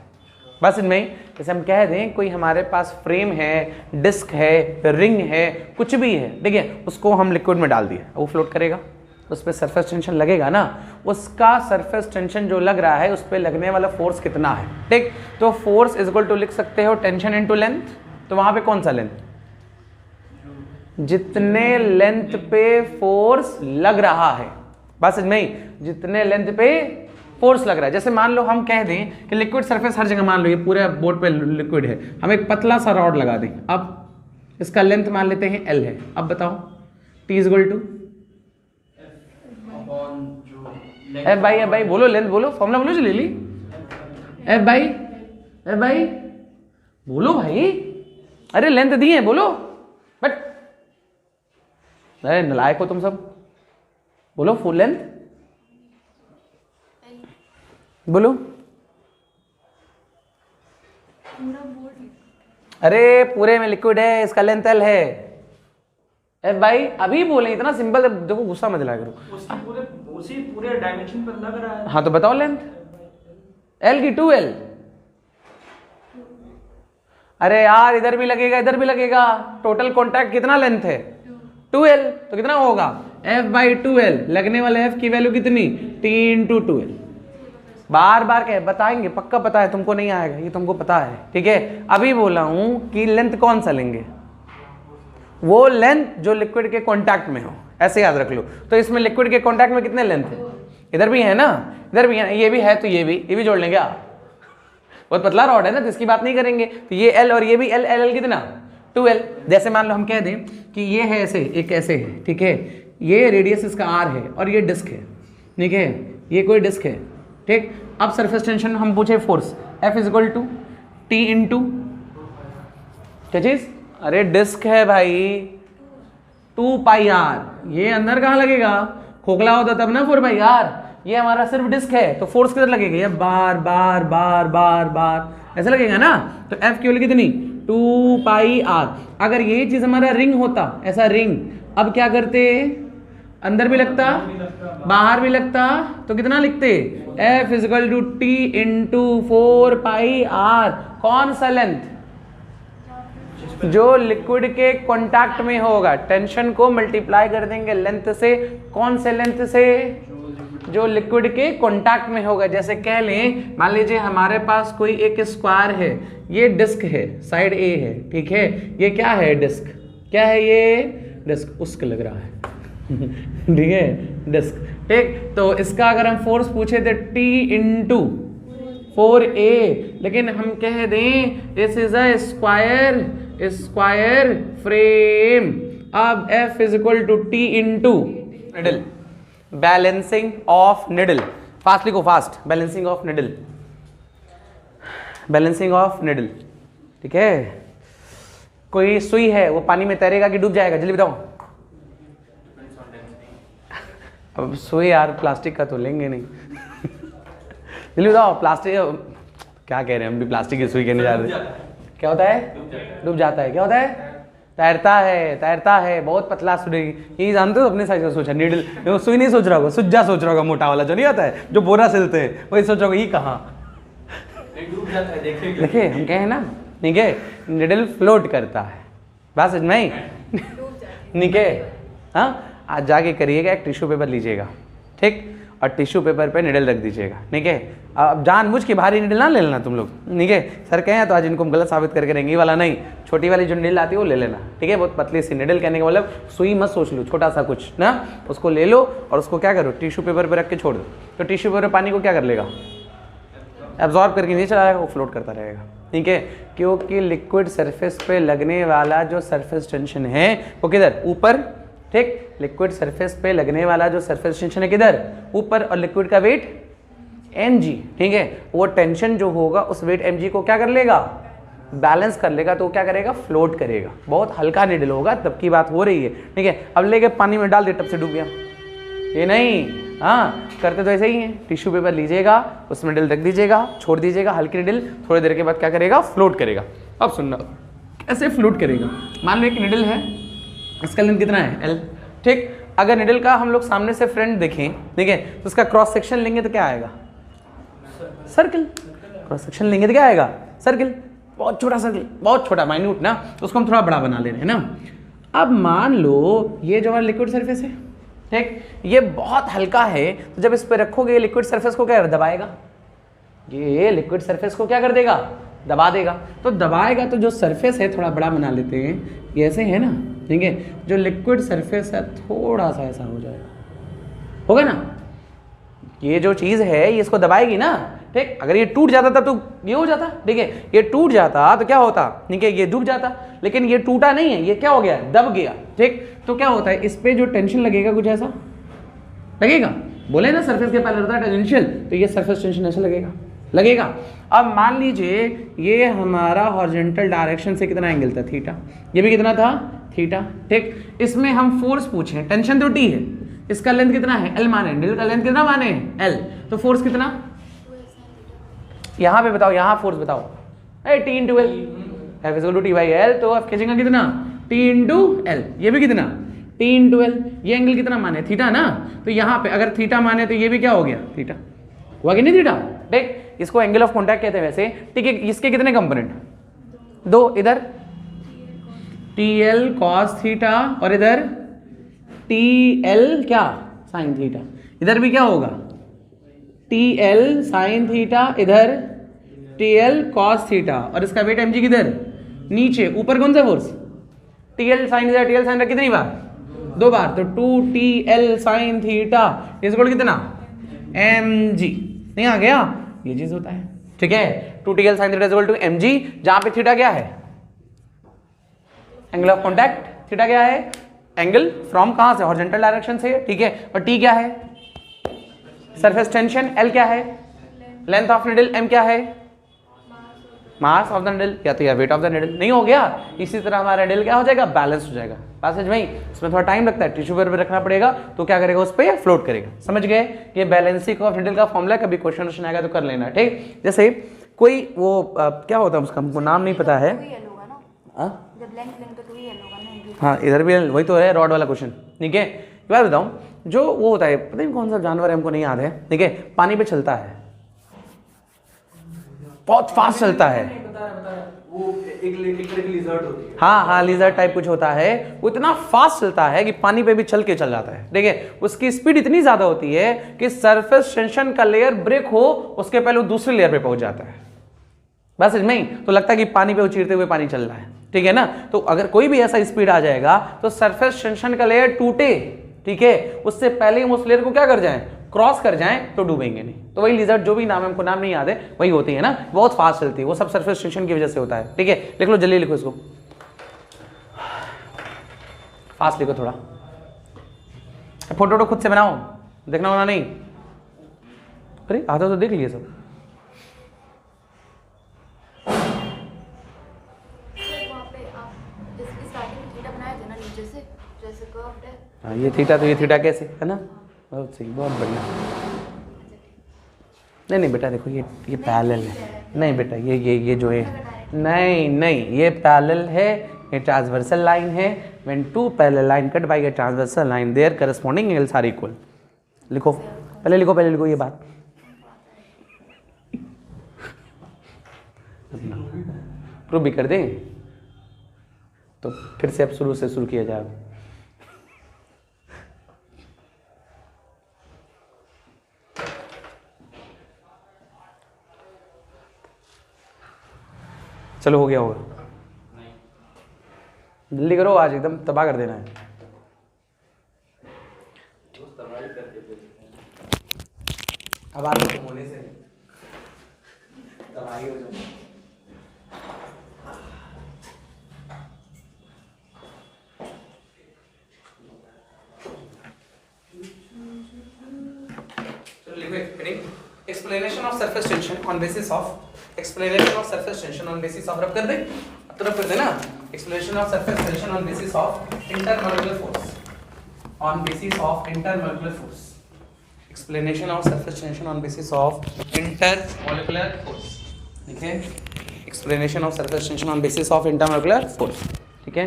बस इनमें। जैसे हम कह दें कोई हमारे पास फ्रेम है, डिस्क है, रिंग है, कुछ भी है, ठीक है, उसको हम लिक्विड में डाल दिए, वो फ्लोट करेगा, उस पर सरफेस टेंशन लगेगा ना, उसका सरफेस टेंशन जो लग रहा है उस पर लगने वाला फोर्स कितना है, ठीक, तो फोर्स इज इक्वल टू लिख सकते हो टेंशन इनटू लेंथ, तो वहां पे कौन सा लेंथ, जितने लेंथ पे फोर्स लग रहा है, बस इनमें ही, जितने लेंथ पे फोर्स लग रहा है। जैसे मान लो हम कह दें कि लिक्विड सरफेस हर जगह, मान लो ये पूरे बोर्ड पे लिक्विड है, हम एक पतला सा रॉड लगा दें, अब इसका लेंथ मान लेते हैं L है, अब बताओ T is equal to F by बोलो, लेंथ बोलो, फॉर्मूला बोलो, जो ले ली, एफ बाई बोलो भाई, अरे लेंथ दी है बोलो, बट अरे नलायक हो तुम सब, बोलो फुल लेंथ बोलो, अरे पूरे में लिक्विड है, इसका लेंथ L है, एफ बाई, अभी बोले, इतना सिंपल, देखो गुस्सा मत दिलाया करो, उसी पूरे डायमेंशन पर लग रहा है। हाँ तो बताओ लेंथ, L की 2L, अरे यार इधर भी लगेगा इधर भी लगेगा, टोटल कॉन्टैक्ट कितना लेंथ है 2L, तो कितना होगा F बाई 2L, लगने वाले F की वैल्यू कितनी T इंटू 2L, बार बार कह बताएंगे, पक्का पता है तुमको, नहीं आएगा ये तुमको पता है, ठीक है। अभी बोला हूं कि लेंथ कौन सा लेंगे, वो लेंथ जो लिक्विड के कांटेक्ट में हो, ऐसे याद रख लो। तो इसमें लिक्विड के कांटेक्ट में कितने लेंथ है, इधर भी है ना, इधर भी है, ये भी है, तो ये भी जोड़ लेंगे आप, बहुत पतला रॉड है ना, तो इसकी बात नहीं करेंगे, तो ये L और ये भी L, L कितना 2L। जैसे मान लो हम कह दें कि ये है ऐसे, एक ऐसे है, ठीक है, ये रेडियस इसका R है और ये डिस्क है, ठीक है, ये कोई डिस्क है, ठीक। अब सरफेस टेंशन हम पूछे force, F is equal to T into क्या चीज, अरे डिस्क है भाई 2 पाई R, ये अंदर कहाँ लगेगा, खोखला होता तब ना 4 पाई R, ये हमारा सिर्फ डिस्क है, तो फोर्स किधर लगेगा, ये बार बार बार बार बार ऐसे लगेगा ना, तो F की वैल्यू कितनी 2 पाई R। अगर ये चीज हमारा रिंग होता, ऐसा रिंग, अब क्या करते, अंदर भी लगता बाहर भी लगता, तो कितना लिखते F is equal to T into 4 pi R, कौन सा लेंथ, जो लिक्विड के कांटेक्ट में होगा, टेंशन को मल्टीप्लाई कर देंगे लेंथ से, कौन से लेंथ से, जो लिक्विड के कांटेक्ट में होगा। जैसे कह लें, मान लीजिए हमारे पास कोई एक स्क्वायर है, ये डिस्क है, साइड A है, ठीक है, ये क्या है डिस्क, क्या है ये डिस्क, उसके लग रहा है ठीक है, डिस्क, ठीक। तो इसका अगर हम फोर्स पूछे थे T इंटू 4A, लेकिन हम कह दें this is a square frame, अब F is equal to T into needle, balancing of needle, fast लिखो fast, balancing of needle, balancing of needle, ठीक है। कोई सुई है, वो पानी में तैरेगा कि डूब जाएगा, जल्दी बताओ। अब सुई यार प्लास्टिक का तो लेंगे नहीं जल्दी बताओ, प्लास्टिक क्या कह रहे हैं, हम भी प्लास्टिक की सुई कहने जा रहे हैं, क्या होता है? डूब जाता है। क्या होता है? तैरता है, तैरता है। बहुत पतला सुई, यही जानते हो अपने साइज का सोचा, नीडल, वो सुई नहीं सोच रहा होगा, सुज्जा सोच रहा होगा, मोटा वाला जो नहीं आता है, जो बोरा सिलते हैं, वही सोच रहा होगा ये कहाँ डूब जाता है, देखिए देखिए हम कहे ना, ठीक है, निडल फ्लोट करता है। बात समझ में आई? ठीक है, हाँ, आज जाके करिएगा, एक टिश्यू पेपर लीजिएगा, ठीक, और टिश्यू पेपर पे निडल रख दीजिएगा, ठीक है। अब जानबूझ के भारी निडल ना ले लेना तुम लोग, ठीक है। सर कहें तो आज इनको हम गलत साबित करके रहेंगे, वाला नहीं, छोटी वाली जो निडल आती है वो ले लेना, ठीक है। बहुत पतली सी निडल, कहने का मतलब सुई मत सोच लो, छोटा सा कुछ ना, उसको ले लो और उसको क्या करो, टिश्यू पेपर पर रख के छोड़ दो, तो टिश्यू पेपर पानी को क्या कर लेगा, एब्जॉर्ब करके नीचे चला जाएगा, वो फ्लोट करता रहेगा, ठीक है। क्योंकि लिक्विड सरफेस पे लगने वाला जो सरफेस टेंशन है वो किधर, ऊपर, ठीक। लिक्विड सरफेस पे लगने वाला जो सरफेस टेंशन है किधर, ऊपर, और लिक्विड का वेट mg, ठीक है। वो टेंशन जो होगा उस वेट mg को क्या कर लेगा, बैलेंस कर लेगा, तो क्या करेगा, फ्लोट करेगा। बहुत हल्का निडल होगा, तब की बात हो रही है, ठीक है। अब लेके पानी में डाल दे, तब से डूब गया, ये नहीं, हाँ, करते तो ऐसे ही है। टिश्यू पेपर लीजिएगा, उसमें निडल रख दीजिएगा, छोड़ दीजिएगा, हल्की निडल, थोड़ी देर के बाद क्या करेगा, फ्लोट करेगा। अब सुनना, ऐसे फ्लोट करेगा। मान लो एक निडल है, इसका लेंथ कितना है, l, ठीक। अगर निडल का हम लोग सामने से फ्रंट देखें, ठीक है, तो उसका क्रॉस सेक्शन लेंगे तो क्या आएगा, सर्कल। क्रॉस सेक्शन लेंगे तो क्या आएगा, सर्कल, बहुत छोटा सर्कल, बहुत छोटा, माइन्यूट ना, तो उसको हम थोड़ा बड़ा बना ले रहे हैं ना। अब मान लो ये जो हमारा लिक्विड सरफेस है, ठीक, ये बहुत हल्का है, तो जब इस पर रखोगे लिक्विड सरफेस को क्या दबाएगा, ये लिक्विड सरफेस को क्या कर देगा, दबा देगा। तो दबाएगा तो जो सरफेस है थोड़ा बड़ा बना लेते हैं, ये ऐसे है ना, ठीक है, जो लिक्विड सरफेस है थोड़ा सा ऐसा हो जाएगा, होगा ना, ये जो चीज़ है ये इसको दबाएगी ना, ठीक। अगर ये टूट जाता तब तो ये हो जाता, ठीक है, ये टूट जाता तो क्या होता, ठीक है, ये डूब जाता, लेकिन ये टूटा नहीं है, ये क्या हो गया, दब गया, ठीक। तो क्या होता है, इस पे जो टेंशन लगेगा कुछ ऐसा लगेगा, बोले ना सरफेस के पहले होता है टेंशन, तो ये सरफेस टेंशन ऐसा लगेगा। अब मान लीजिए ये हमारा हॉरिजॉन्टल डायरेक्शन से कितना एंगल था, थीटा, ये भी कितना था, थीटा, ठीक। इसमें हम फोर्स पूछे, टेंशन तो टी है, इसका लेंथ कितना है, एल माने, निडल का लेंथ कितना माने, एल, तो फोर्स कितना, यहाँ पे बताओ, यहाँ फोर्स बताओ, T into L, F is equal to T by L, तो एफ खींचेगा कितना, टी इंटू एल, ये भी कितना, टी इंटू एल, ये एंगल कितना माने, थीटा ना, तो यहाँ पे अगर थीटा माने तो ये भी क्या हो गया, थीटा हुआ कि नहीं, थीटा, ठीक। इसको एंगल ऑफ कॉन्टैक्ट कहते हैं वैसे, ठीक है। इसके कितने कंपोनेंट, दो, इधर टी एल कॉस थीटा और इधर टी एल क्या, साइन थीटा, इधर भी क्या होगा, टी एल साइन थीटा, इधर टी एल कॉस थीटा, और इसका वेट mg किधर, नीचे, ऊपर कौन सा फोर्स, टी एल साइन, इधर टी एल साइन कितनी बार, दो बार, तो 2TL sine theta is equal कितना, mg, नहीं आ गया, ये चीज होता है, ठीक है। 2TL sine theta is equal to mg, जहां पे थीटा क्या है, एंगल ऑफ कॉन्टैक्ट, थीटा क्या है, एंगल फ्रॉम कहां से, हॉरिजॉन्टल डायरेक्शन से, ठीक है। और t क्या है, सरफेस टेंशन, l क्या है, लेंथ ऑफ निडल, m क्या है, मास ऑफ द निडल, या तो या वेट ऑफ द निडल, नहीं हो गया। इसी तरह हमारा निडल क्या हो जाएगा, बैलेंस हो जाएगा। पैसेज में इसमें थोड़ा टाइम लगता है, टिश्यू पेपर पे रखना पड़ेगा, तो क्या करेगा, उस पर फ्लोट करेगा। समझ गए, ये बैलेंसिंग ऑफ निडल का फॉर्मूला, कभी क्वेश्चन आएगा तो कर लेना, ठीक। जैसे कोई वो क्या होता है उसका, हमको नाम नहीं पता है, हाँ, इधर भी वही तो है, रॉड वाला क्वेश्चन, ठीक है। एक बात बताऊँ, जो वो होता है, पता नहीं कौन सा जानवर है, हमको नहीं याद है, ठीक है, पानी पे चलता है, बहुत फास्ट चलता है, वो एक लिजर्ड होती है, हाँ, लिजर्ड टाइप कुछ होता है, वो इतना फास्ट चलता है कि पानी पे भी चल के चल जाता है, ठीक है। उसकी स्पीड इतनी ज्यादा होती है कि सरफेस टेंशन का लेयर ब्रेक हो उसके पहले वो दूसरे लेयर पे पहुंच जाता है। बस इसमें तो लगता है कि पानी पे उचीरते हुए पानी चल रहा है, ठीक है ना। तो अगर कोई भी ऐसा स्पीड आ जाएगा तो सरफेस टेंशन का लेयर टूटे, ठीक है, उससे पहले हम उस लेयर को क्या कर जाएं, क्रॉस कर जाएं, तो डूबेंगे नहीं। तो वही लिजर्ड, जो भी नाम है, हमको नाम नहीं याद है, वही होती है ना, बहुत फास्ट चलती है, वो सब सरफेस टेंशन की वजह से होता है, ठीक है। लिख लो, जल्दी लिखो इसको, फास्ट लिखो थोड़ा, फोटो खुद से बनाओ, देखना होना नहीं, अरे आता तो देख लिए सब। हाँ, ये थीटा, तो ये थीटा कैसे है ना, बहुत सही, बहुत बढ़िया। नहीं बेटा देखो, ये पैरेलल है, नहीं बेटा ये जो है नहीं नहीं, ये पैरेलल है, ये ट्रांसवर्सल लाइन है। When two parallel line cut by a transversal line there corresponding angles are equal. लिखो, पहले लिखो ये बात। प्रूव भी कर दें तो फिर से अब शुरू से शुरू किया जाए। चलो हो गया होगा, जल्दी करो, आज एकदम तबाह कर देना है। अब आज तो होने से तबाही हो जाए। चलो लिखो, explanation of surface tension on basis of explanation of surface tension on basis of रब कर दे, अब तो रब कर देना। Explanation of surface tension on basis of intermolecular force, on basis of intermolecular force. Explanation of surface tension on basis of intermolecular force, ठीक है। Explanation of surface tension on basis of intermolecular force, ठीक है।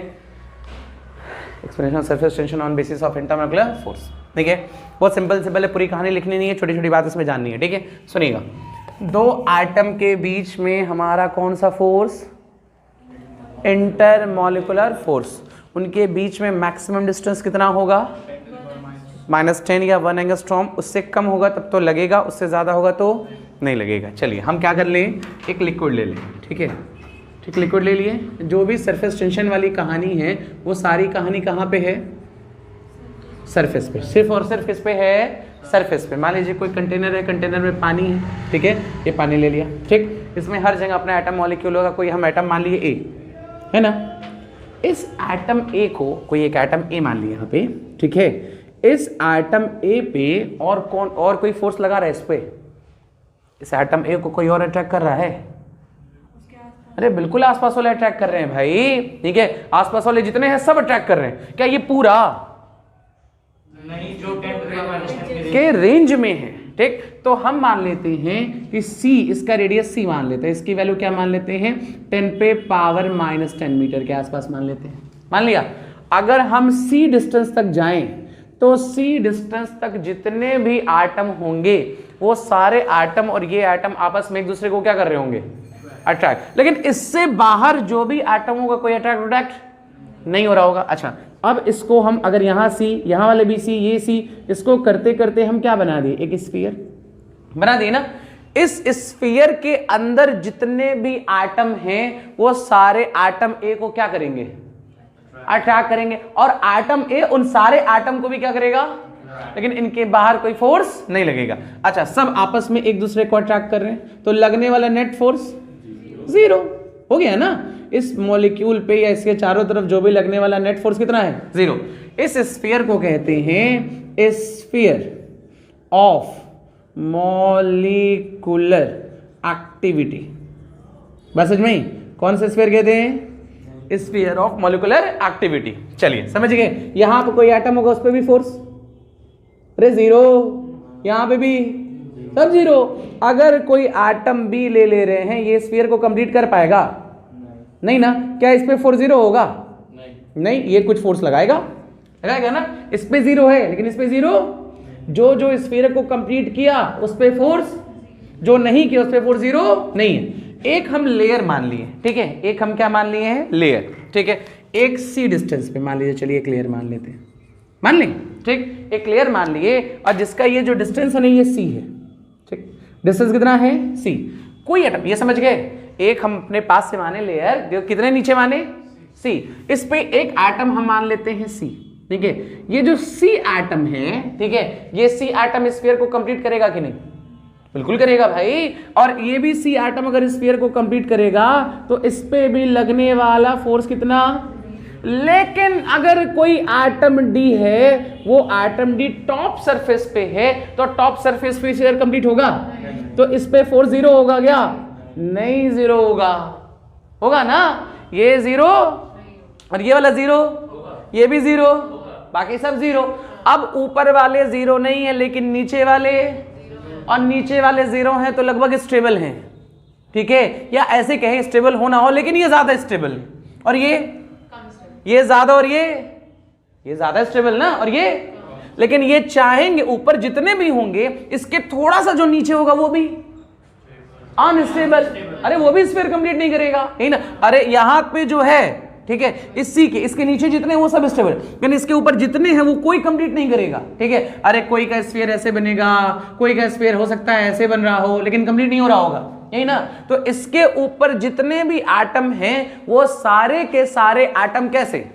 Explanation of surface tension on basis of intermolecular force, ठीक है। बहुत simple है, पूरी कहानी लिखनी नहीं है, छोटी छोटी बात इसमें जाननी है, ठीक है। सुनिएगा, दो एटम के बीच में हमारा कौन सा फोर्स? Intermolecular force. उनके बीच में मैक्सिमम डिस्टेंस कितना होगा? -10 या 1 एंगस्ट्रॉम। उससे कम होगा तब तो लगेगा, उससे ज़्यादा होगा तो नहीं लगेगा। चलिए हम क्या कर लें, एक लिक्विड ले लें, ठीक है। ठीक, लिक्विड ले लिए। जो भी सरफेस टेंशन वाली कहानी है वो सारी कहानी कहाँ पे है? सरफेस पे, सिर्फ और सिर्फ किस पे है? सरफेस पे। मान लीजिए कोई कंटेनर है, कंटेनर में पानी है, ठीक है, ये पानी ले लिया, ठीक। इसमें हर जगह अपना एटम मॉलिक्यूल होगा, कोई हम एटम मान लिए ए, है ना। इस एटम ए को कोई एक एटम ए मान लिया यहाँ पे, ठीक है। इस एटम ए पे और कोई फोर्स लगा रहा है इस पे, इस एटम ए को कोई और अट्रैक्ट कर रहा है? अरे बिल्कुल आसपास वाले अट्रैक्ट कर रहे हैं भाई, ठीक है। आसपास वाले जितने हैं सब अट्रैक्ट कर रहे हैं। क्या ये पूरा नहीं, जो 10 के रेंज में है, ठीक। तो हम मान लेते हैं कि c, इसका रेडियस c मान लेते हैं, इसकी वैल्यू क्या मान लेते हैं? 10 पे पावर -10 मीटर के आसपास मान लेते हैं। मान लिया। अगर हम c डिस्टेंस तक जाएं तो c डिस्टेंस तक जितने भी एटम होंगे वो सारे एटम और ये एटम आपस में एक दूसरे को क्या कर रहे होंगे? अट्रैक्ट। लेकिन इससे बाहर जो भी एटम होगा कोई अट्रैक्ट नहीं हो रहा होगा। अच्छा, अब इसको हम अगर यहाँ सी, यहाँ वाले भी सी, ये सी, इसको करते करते हम क्या बना दिए? एक स्फीयर बना दिए ना। इस स्फीयर के अंदर जितने भी एटम हैं वो सारे एटम ए को क्या करेंगे? अट्रैक्ट करेंगे। और एटम ए उन सारे एटम को भी क्या करेगा? लेकिन इनके बाहर कोई फोर्स नहीं लगेगा। अच्छा, सब आपस में एक दूसरे को अट्रैक्ट कर रहे हैं तो लगने वाला नेट फोर्स 0 हो गया ना। इस मॉलिक्यूल पे या इसके चारों तरफ जो भी लगने वाला नेट फोर्स कितना है? 0। इस स्फीयर को कहते हैं स्फीयर ऑफ मॉलिक्यूलर एक्टिविटी। बस समझ में? कौन सा स्फीयर कहते हैं? Sphere of molecular activity. चलिए समझ गए। यहां पे कोई एटम होगा उस पर भी फोर्स, अरे 0, यहां पे भी सब 0। अगर कोई एटम भी ले रहे हैं, ये स्फीयर को कंप्लीट कर पाएगा? नहीं ना। क्या इस पे फोर्स 0 होगा? नहीं, ये कुछ फोर्स लगाएगा ना। इस पे 0 है लेकिन इस पे 0। जो स्फीयर को कंप्लीट किया उस पे फोर्स, जो नहीं किया उस पे फोर्स 0 नहीं है। एक हम लेयर मान लिए, ठीक है। एक हम क्या मान लिए हैं? लेयर, ठीक है। एक सी डिस्टेंस पे मान लीजिए, चलिए एक लेयर मान लेते हैं, मान लें, ठीक। एक लेयर मान लिए और जिसका ये जो डिस्टेंस है ना ये सी है, ठीक। डिस्टेंस कितना है? सी। कोई एटम, ये समझ गए, एक हम अपने पास से माने लेयर, कितने नीचे माने? सी। इस पे एक एटम हम मान लेते हैं सी, ठीक है। ये जो सी एटम है, ठीक है, ये सी एटम स्फीयर को कंप्लीट करेगा कि नहीं? बिल्कुल करेगा भाई। और ये भी सी एटम अगर स्फीयर को कंप्लीट करेगा तो इस पे भी लगने वाला फोर्स कितना? लेकिन अगर कोई एटम डी है, वो एटम डी टॉप सरफेस पे है, तो टॉप सरफेस पे स्फीयर कंप्लीट होगा तो इस पे फोर्स 0 होगा क्या? नहीं, 0 होगा ना। ये 0 और ये वाला 0, ये भी 0, बाकी सब 0। अब ऊपर वाले 0 नहीं है लेकिन नीचे वाले, और नीचे वाले 0 हैं तो लगभग स्टेबल हैं, ठीक है, या ऐसे कहें स्टेबल हो ना हो, लेकिन ये ज्यादा स्टेबल है और ये ज्यादा, और ये ज्यादा स्टेबल ना, और ये, लेकिन ये चाहेंगे ऊपर जितने भी होंगे इसके थोड़ा सा जो नीचे होगा वो भी अनस्टेबल। अरे वो भी स्फीयर कंप्लीट नहीं करेगा, है ना। अरे यहां पे जो है, ठीक है, इसके नीचे जितने वो सब स्टेबल, लेकिन इसके ऊपर जितने हैं वो कोई कंप्लीट नहीं करेगा, ठीक है। अरे कोई का स्फीयर ऐसे बनेगा, कोई का स्फीयर हो सकता है ऐसे बन रहा हो, लेकिन कंप्लीट नहीं हो रहा होगा, यही ना। तो इसके ऊपर जितने भी एटम हैं वो सारे के सारे एटम कैसे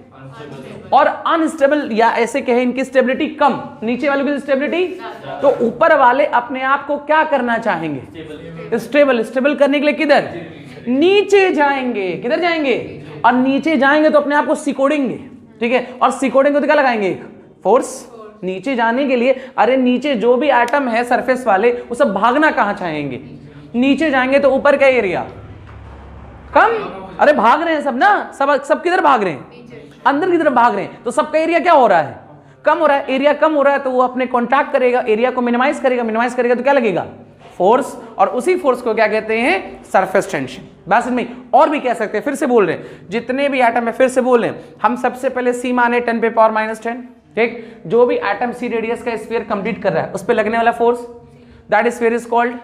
और अनस्टेबल, या ऐसे कहें इनकी स्टेबिलिटी कम, नीचे वाले की स्टेबिलिटी, तो ऊपर वाले अपने आप को क्या करना चाहेंगे, स्टेबल करने के लिए किधर, नीचे जाएंगे। किधर जाएंगे, और नीचे जाएंगे तो अपने आप को सिकोड़ेंगे, ठीक है, और सिकोड़ेंगे तो क्या लगाएंगे, फोर्स नीचे जाने के लिए। अरे नीचे जो भी एटम है सरफेस वाले वो सब भागना कहां चाहेंगे, नीचे जाएंगे तो ऊपर का एरिया कम, अरे भाग रहे हैं सब ना, सब किधर भाग रहे हैं, अंदर की तरफ भाग रहे हैं, तो सबका एरिया क्या हो रहा है, कम हो रहा है। एरिया कम हो रहा है तो वो अपने कॉन्टैक्ट करेगा, एरिया को मिनिमाइज करेगा तो क्या लगेगा, फोर्स, और उसी फोर्स को क्या कहते हैं, सरफेस टेंशन। बस इनमें और भी कह सकते हैं, फिर से बोल रहे हैं, जितने भी एटम है फिर से बोल रहे हैं हम, सबसे पहले सी माने 10 पे पावर -10, ठीक। जो भी एटम सी रेडियस का स्फीयर कंप्लीट कर रहा है उस पर लगने वाला force, that sphere is called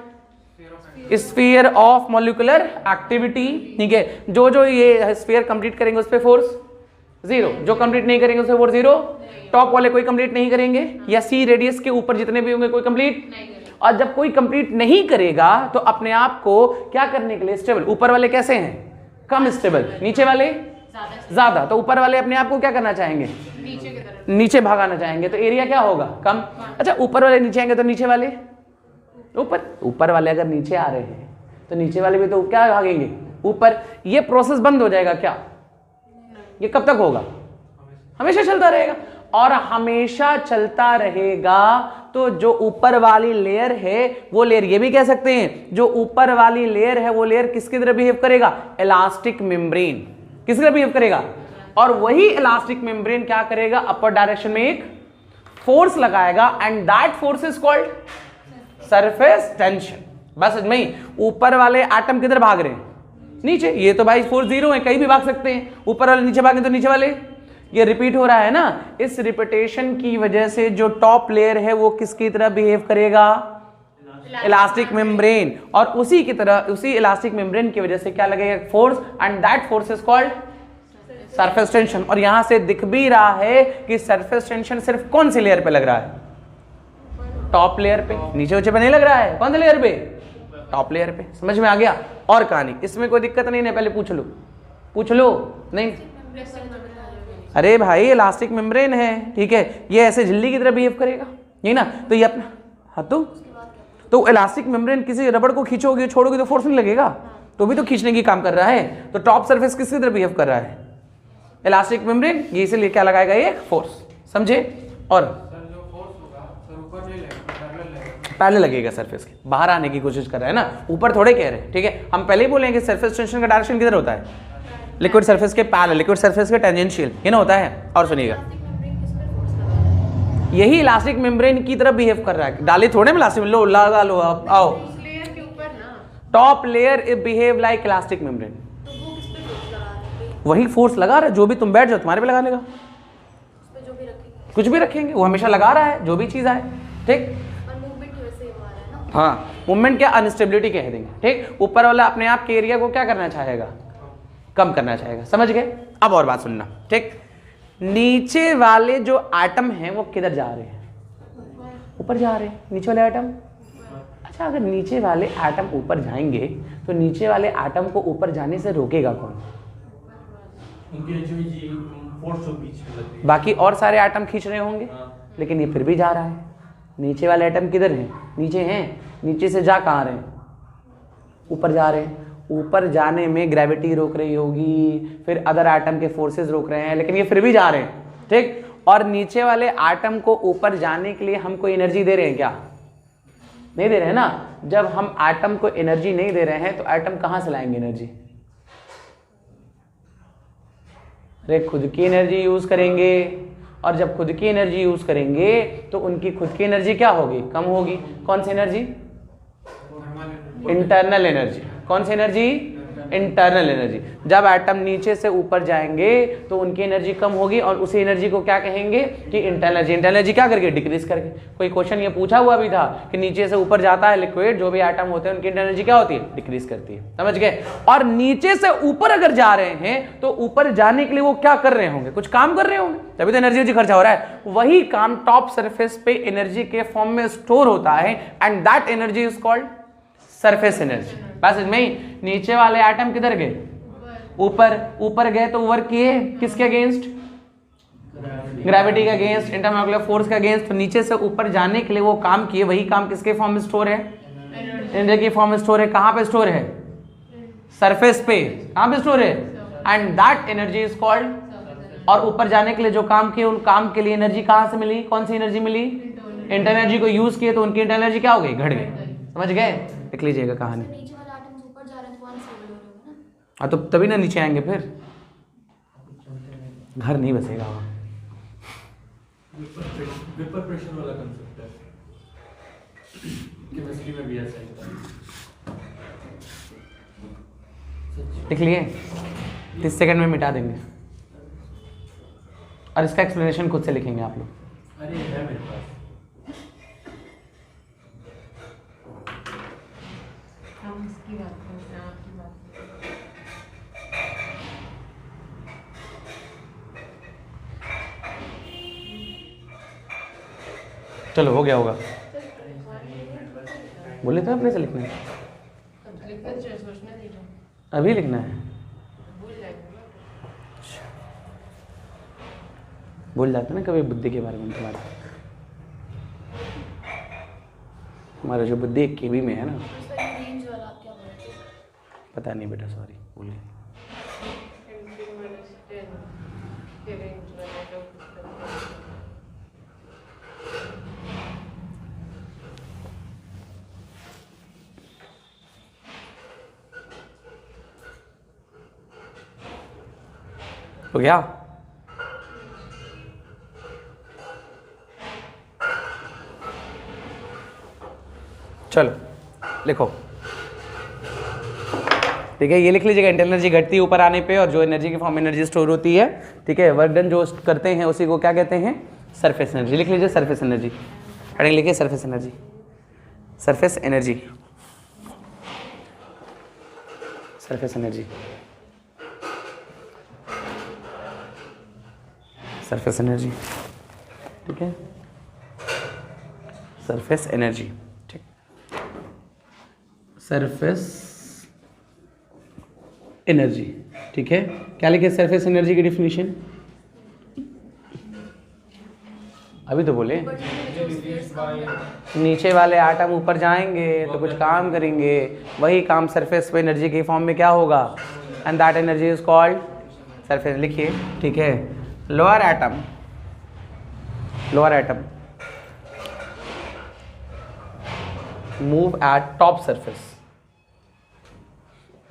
sphere of molecular activity, ठीक है। जो ये स्फीयर कंप्लीट करेंगे उस पर फोर्स 0, जो कंप्लीट नहीं करेंगे उससे फोर्स 0, टॉप वाले कोई कंप्लीट नहीं करेंगे, या सी रेडियस के ऊपर जितने भी होंगे कोई कंप्लीट, और जब कोई कंप्लीट नहीं करेगा तो अपने आप को क्या करने के लिए, स्टेबल। ऊपर वाले कैसे हैं, कम स्टेबल, नीचे वाले ज्यादा, तो ऊपर वाले अपने आप को क्या करना चाहेंगे, नीचे भगाना चाहेंगे, तो एरिया क्या होगा, कम। अच्छा, ऊपर वाले नीचे आएंगे तो नीचे वाले ऊपर वाले अगर नीचे आ रहे हैं तो नीचे वाले भी तो क्या भागेंगे, ऊपर। ये प्रोसेस बंद हो जाएगा क्या, ये कब तक होगा, हमेशा चलता रहेगा, और हमेशा चलता रहेगा तो जो ऊपर वाली लेयर है वो लेयर, ये भी कह सकते हैं जो ऊपर वाली लेयर है वो लेयर किसकी तरह बिहेव करेगा, इलास्टिक मेम्ब्रेन, किसकी तरह बिहेव करेगा, और वही इलास्टिक मेम्ब्रेन क्या करेगा, अपर डायरेक्शन में एक फोर्स लगाएगा, and that force is called surface tension. बस में ही ऊपर वाले एटम किधर भाग रहे हैं, नीचे, ये तो भाई फोर्स 0 है, कहीं भी भाग सकते हैं, ऊपर वाले नीचे भागे तो नीचे वाले, ये रिपीट हो रहा है ना। इस रिपीटेशन की वजह से जो टॉप लेयर है वो किसकी तरह बिहेव करेगा, इलास्टिक मेम्ब्रेन, और उसी की तरह, उसी इलास्टिक मेम्ब्रेन की वजह से क्या लगेगा, force, and that force is called surface tension. और यहां से दिख भी रहा है कि सरफेस टेंशन सिर्फ कौन सी लेयर पे लग रहा है, टॉप लेयर पे, नीचे ऊंचे पे नहीं लग रहा है, कौन सी लेयर पे, टॉप लेयर पे। समझ में आ गया, और कहानी, इसमें कोई दिक्कत नहीं है, पहले पूछ लो नहीं। अरे भाई इलास्टिक मेम्ब्रेन है, ठीक है, ये ऐसे झिल्ली की तरह बिहेव करेगा, यही ना, तो ये अपना हाँ, तो इलास्टिक मेम्ब्रेन किसी रबड़ को खींचोगे छोड़ोगे तो फोर्स नहीं लगेगा, तो भी तो खींचने की काम कर रहा है, तो टॉप सरफेस किसकी तरह बिहेव कर रहा है, इलास्टिक मेम्ब्रेन, ये इसीलिए क्या लगाएगा, ये फोर्स, समझे। और पहले लगेगा सरफेस के, बाहर आने की कोशिश कर रहा है ना, ऊपर थोड़े कह रहे हैं, ठीक है। हम पहले ही बोलेंगे सरफेस टेंशन का डायरेक्शन किधर होता है, लिक्विड सरफेस के पैरेलल, लिक्विड सरफेस के टेंजेंशियल, ये ना होता है। और सुनिएगा, यही इलास्टिक मेम्ब्रेन की तरह बिहेव कर रहा है, डाले थोड़े में इलास्टिक, लो लगा लो, आओ, top layer behave like elastic membrane, वही फोर्स लगा रहा है, जो भी तुम बैठ जाओ तुम्हारे पे लगा लेगा, कुछ भी रखेंगे वो हमेशा लगा रहा है, जो भी चीज आए, ठीक। हाँ, मूवमेंट क्या, अनस्टेबिलिटी कह देंगे, ठीक। ऊपर वाला अपने आप के एरिया को क्या करना चाहेगा, कम करना चाहेगा, समझ गए। अब और बात सुनना, ठीक। नीचे वाले जो एटम हैं वो किधर जा रहे हैं, ऊपर जा रहे हैं, नीचे वाले एटम। अच्छा, अगर नीचे वाले एटम ऊपर जाएंगे तो नीचे वाले एटम को ऊपर जाने से रोकेगा कौन, बाकी और सारे एटम खींच रहे होंगे, लेकिन ये फिर भी जा रहा है। नीचे वाले एटम किधर हैं, नीचे हैं, नीचे से जा कहाँ रहे हैं, ऊपर जा रहे हैं। ऊपर जाने में ग्रेविटी रोक रही होगी, फिर अदर एटम के फोर्सेस रोक रहे हैं, लेकिन ये फिर भी जा रहे हैं, ठीक। और नीचे वाले एटम को ऊपर जाने के लिए हम कोई एनर्जी दे रहे हैं क्या, नहीं दे रहे हैं ना। जब हम एटम को एनर्जी नहीं दे रहे हैं तो एटम कहाँ से लाएंगे एनर्जी, अरे खुद की एनर्जी यूज करेंगे, और जब खुद की एनर्जी यूज करेंगे तो उनकी खुद की एनर्जी क्या होगी, कम होगी। कौन सी एनर्जी, इंटरनल एनर्जी। कौन सी एनर्जी? Internal energy. जब एटम नीचे से ऊपर जाएंगे तो उनकी एनर्जी कम होगी और उसी एनर्जी को क्या कहेंगे कि इंटरनल एनर्जी। इंटरनल एनर्जी क्या करके? डिक्रीज करके। कोई क्वेश्चन ये पूछा हुआ भी था कि नीचे से ऊपर जाता है लिक्विड, जो भी एटम होते हैं उनकी इंटरनल एनर्जी क्या होती है? डिक्रीज करती है। समझ गए? और नीचे से ऊपर अगर जा रहे हैं तो ऊपर जाने के लिए वो क्या कर रहे होंगे? कुछ काम कर रहे होंगे, तभी तो एनर्जी खर्चा हो रहा है। वही काम टॉप सरफेस पे एनर्जी के फॉर्म में स्टोर होता है and that energy is called surface energy. बस इसमें ही नीचे वाले एटम किधर गए? ऊपर। ऊपर गए तो वर्क किए किसके अगेंस्ट? ग्रेविटी के अगेंस्ट, इंटरमोलिकुलर फोर्स के अगेंस्ट। तो नीचे से ऊपर जाने के लिए वो काम किए, वही काम किसके फॉर्म में स्टोर है? एनर्जी के फॉर्म में स्टोर है। कहां पे स्टोर है? सरफेस पे। कहां पे स्टोर है? And that energy is called. और ऊपर जाने के लिए जो काम किए, उन काम के लिए एनर्जी कहां से मिली? कौन सी एनर्जी मिली? इंटरनल एनर्जी को यूज किए तो उनकी इंटरनल एनर्जी क्या हो गई? घट गई। समझ गए? लिख लीजिएगा कहानी। नीचे वाला एटम्स ऊपर जा रहे हैं तो अनस्टेबल हो रहे होंगे ना। हाँ, तो तभी ना नीचे आएंगे, फिर घर नहीं बसेगा वहाँ। वेपर प्रेशर वाला कंसेप्ट है, केमिस्ट्री में भी ऐसा ही था। लिख लिए? 30 सेकंड में मिटा देंगे और इसका एक्सप्लेनेशन खुद से लिखेंगे आप लोग। अरे है मेरे पास। हम इसकी बात करते हैं, आपकी बात। चलो हो गया होगा। बोले थे अपने से लिखना है, लिखकर सोचना दीजिए, अभी लिखना है। भूल जाएंगे। भूल जाते ना कभी बुद्धि के बारे में। तुम्हारा जो बुद्धि एक केबी में है ना, रेंज वाला आप क्या बोल रहे थे? पता नहीं बेटा, सॉरी भूल गया। हो गया? चलो लिखो, ठीक है। ये लिख लीजिएगा, इंटरनल एनर्जी घटती है ऊपर आने पे और जो एनर्जी के फॉर्म में एनर्जी स्टोर होती है, ठीक है। वर्क डन जो करते हैं उसी को क्या कहते हैं? Surface energy. लिख लीजिए सरफेस एनर्जी। हेडिंग लिखिए surface energy. Surface energy, surface energy, surface energy, ठीक है। सरफेस एनर्जी, ठीक। सरफेस एनर्जी, ठीक है। क्या लिखे सरफेस एनर्जी की डिफिनीशन? अभी तो बोले, नीचे वाले आटम ऊपर जाएंगे तो कुछ काम करेंगे, वही काम सरफेस पे एनर्जी के फॉर्म में क्या होगा? And that energy is called surface. लिखिए, ठीक है। Lower atom, lower atom move at top surface,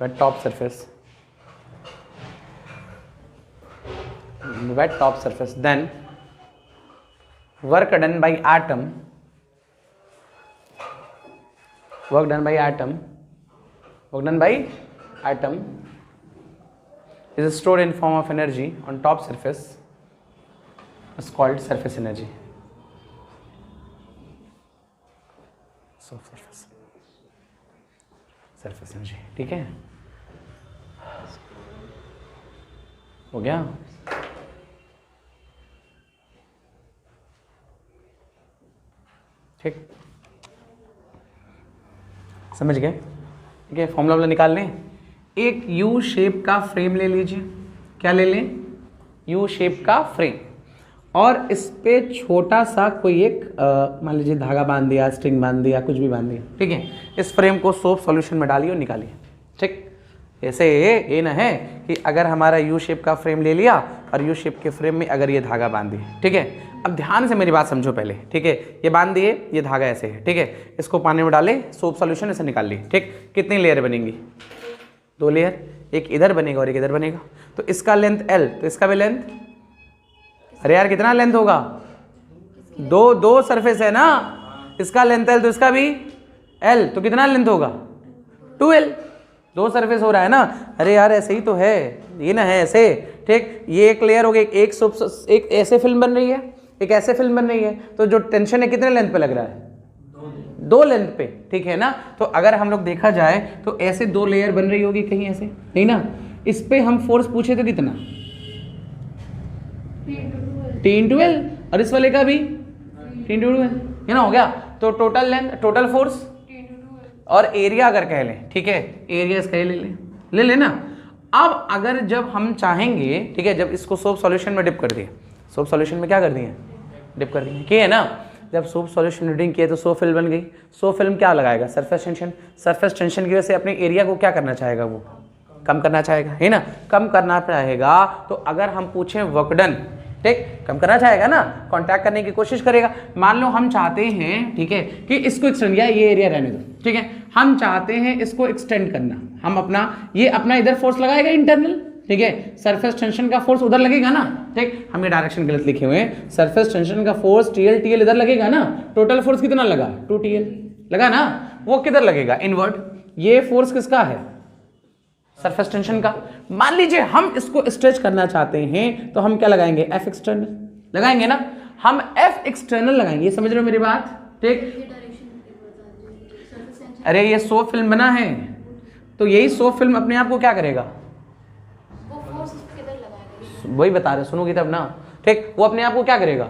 at top surface, move at top surface, then work done by atom, work done by atom, work done by atom is stored in form of energy on top surface, is called surface energy. Surface, surface energy, ठीक है। हो गया? ठीक, समझ गए? ठीक है। Formula निकाल लें। एक यू शेप का फ्रेम ले लीजिए। क्या ले लें? यू शेप का फ्रेम, और इस पे छोटा सा कोई एक मान लीजिए धागा बांध दिया, स्ट्रिंग बांध दिया, कुछ भी बांध दिया, ठीक है। इस फ्रेम को सोप सॉल्यूशन में डालिए और निकालिए, ठीक। ऐसे ये ना है कि अगर हमारा यू शेप का फ्रेम ले लिया और यू शेप के फ्रेम में अगर ये धागा बांध दिए, ठीक है। अब ध्यान से मेरी बात समझो पहले, ठीक है। ये बांध दिए, ये धागा ऐसे है, ठीक है। इसको पानी में डाले, सोप सॉल्यूशन ऐसे निकाल लिए, ठीक। कितनी लेयर बनेंगी? 2 लेयर, एक इधर बनेगा और एक इधर बनेगा। तो इसका लेंथ L, तो इसका भी लेंथ, अरे यार कितना लेंथ होगा? दो सरफेस है ना, इसका लेंथ L तो इसका भी L, तो कितना लेंथ होगा? 2L, दो सरफेस हो रहा है ना, अरे यार ऐसे ही तो है, ये ना है ऐसे, ठीक। ये एक लेयर हो गई, एक ऐसे फिल्म बन रही है, एक ऐसे फिल्म बन रही है, तो जो टेंशन है कितने लेंथ पे लग रहा है? दो लेंथ पे, ठीक है ना। तो अगर हम लोग देखा जाए तो ऐसे दो लेयर बन रही होगी कहीं ऐसे, नहीं ना। इस पे हम फोर्स पूछे थे कितना? 10-12, और इस वाले का भी 10-12 है ना, हो गया। तो टोटल लेंथ, टोटल फोर्स और एरिया अगर कह लें, ठीक है, एरिया इसका ले लेना। अब अगर जब हम चाहेंगे, ठीक है, जब इसको सोप सॉल्यूशन में डिप कर दिए, सोप सॉल्यूशन में क्या कर दिए? डिप कर दिए, है ना। जब सोप सॉल्यूशन डिपिंग किया तो सोप फिल्म बन गई। सोप फिल्म क्या लगाएगा? Surface tension. सरफेस टेंशन की वजह से अपने एरिया को क्या करना चाहेगा? वो कम करना चाहेगा, है ना, कम करना चाहेगा। तो अगर हम पूछें वर्क डन, ठीक, कम करना चाहेगा ना, कॉन्टैक्ट करने की कोशिश करेगा। मान लो हम चाहते हैं, ठीक है, कि इसको एक्सटेंड, या ये एरिया रहने दो, ठीक है, हम चाहते हैं इसको एक्सटेंड करना, हम अपना इधर फोर्स लगाएगा इंटरनल, ठीक है, सरफेस टेंशन का फोर्स उधर लगेगा ना, ठीक। हम ये डायरेक्शन गलत लिखे हुए हैं, सरफेस टेंशन का फोर्स TL इधर लगेगा ना, टोटल फोर्स कितना लगा? 2TL लगा ना, वो किधर लगेगा? इनवर्ट। ये फोर्स किसका है? सरफेस टेंशन का। मान लीजिए हम इसको स्ट्रेच करना चाहते हैं तो हम क्या लगाएंगे? F एक्सटर्नल लगाएंगे ना, हम F एक्सटर्नल लगाएंगे, ये समझ रहे हो मेरी बात, ठीक। अरे ये सोप फिल्म बना है, तो यही सोप फिल्म अपने आप को क्या करेगा? वही बता रहे, सुनोगी तब ना, ठीक। वो अपने आप को क्या करेगा?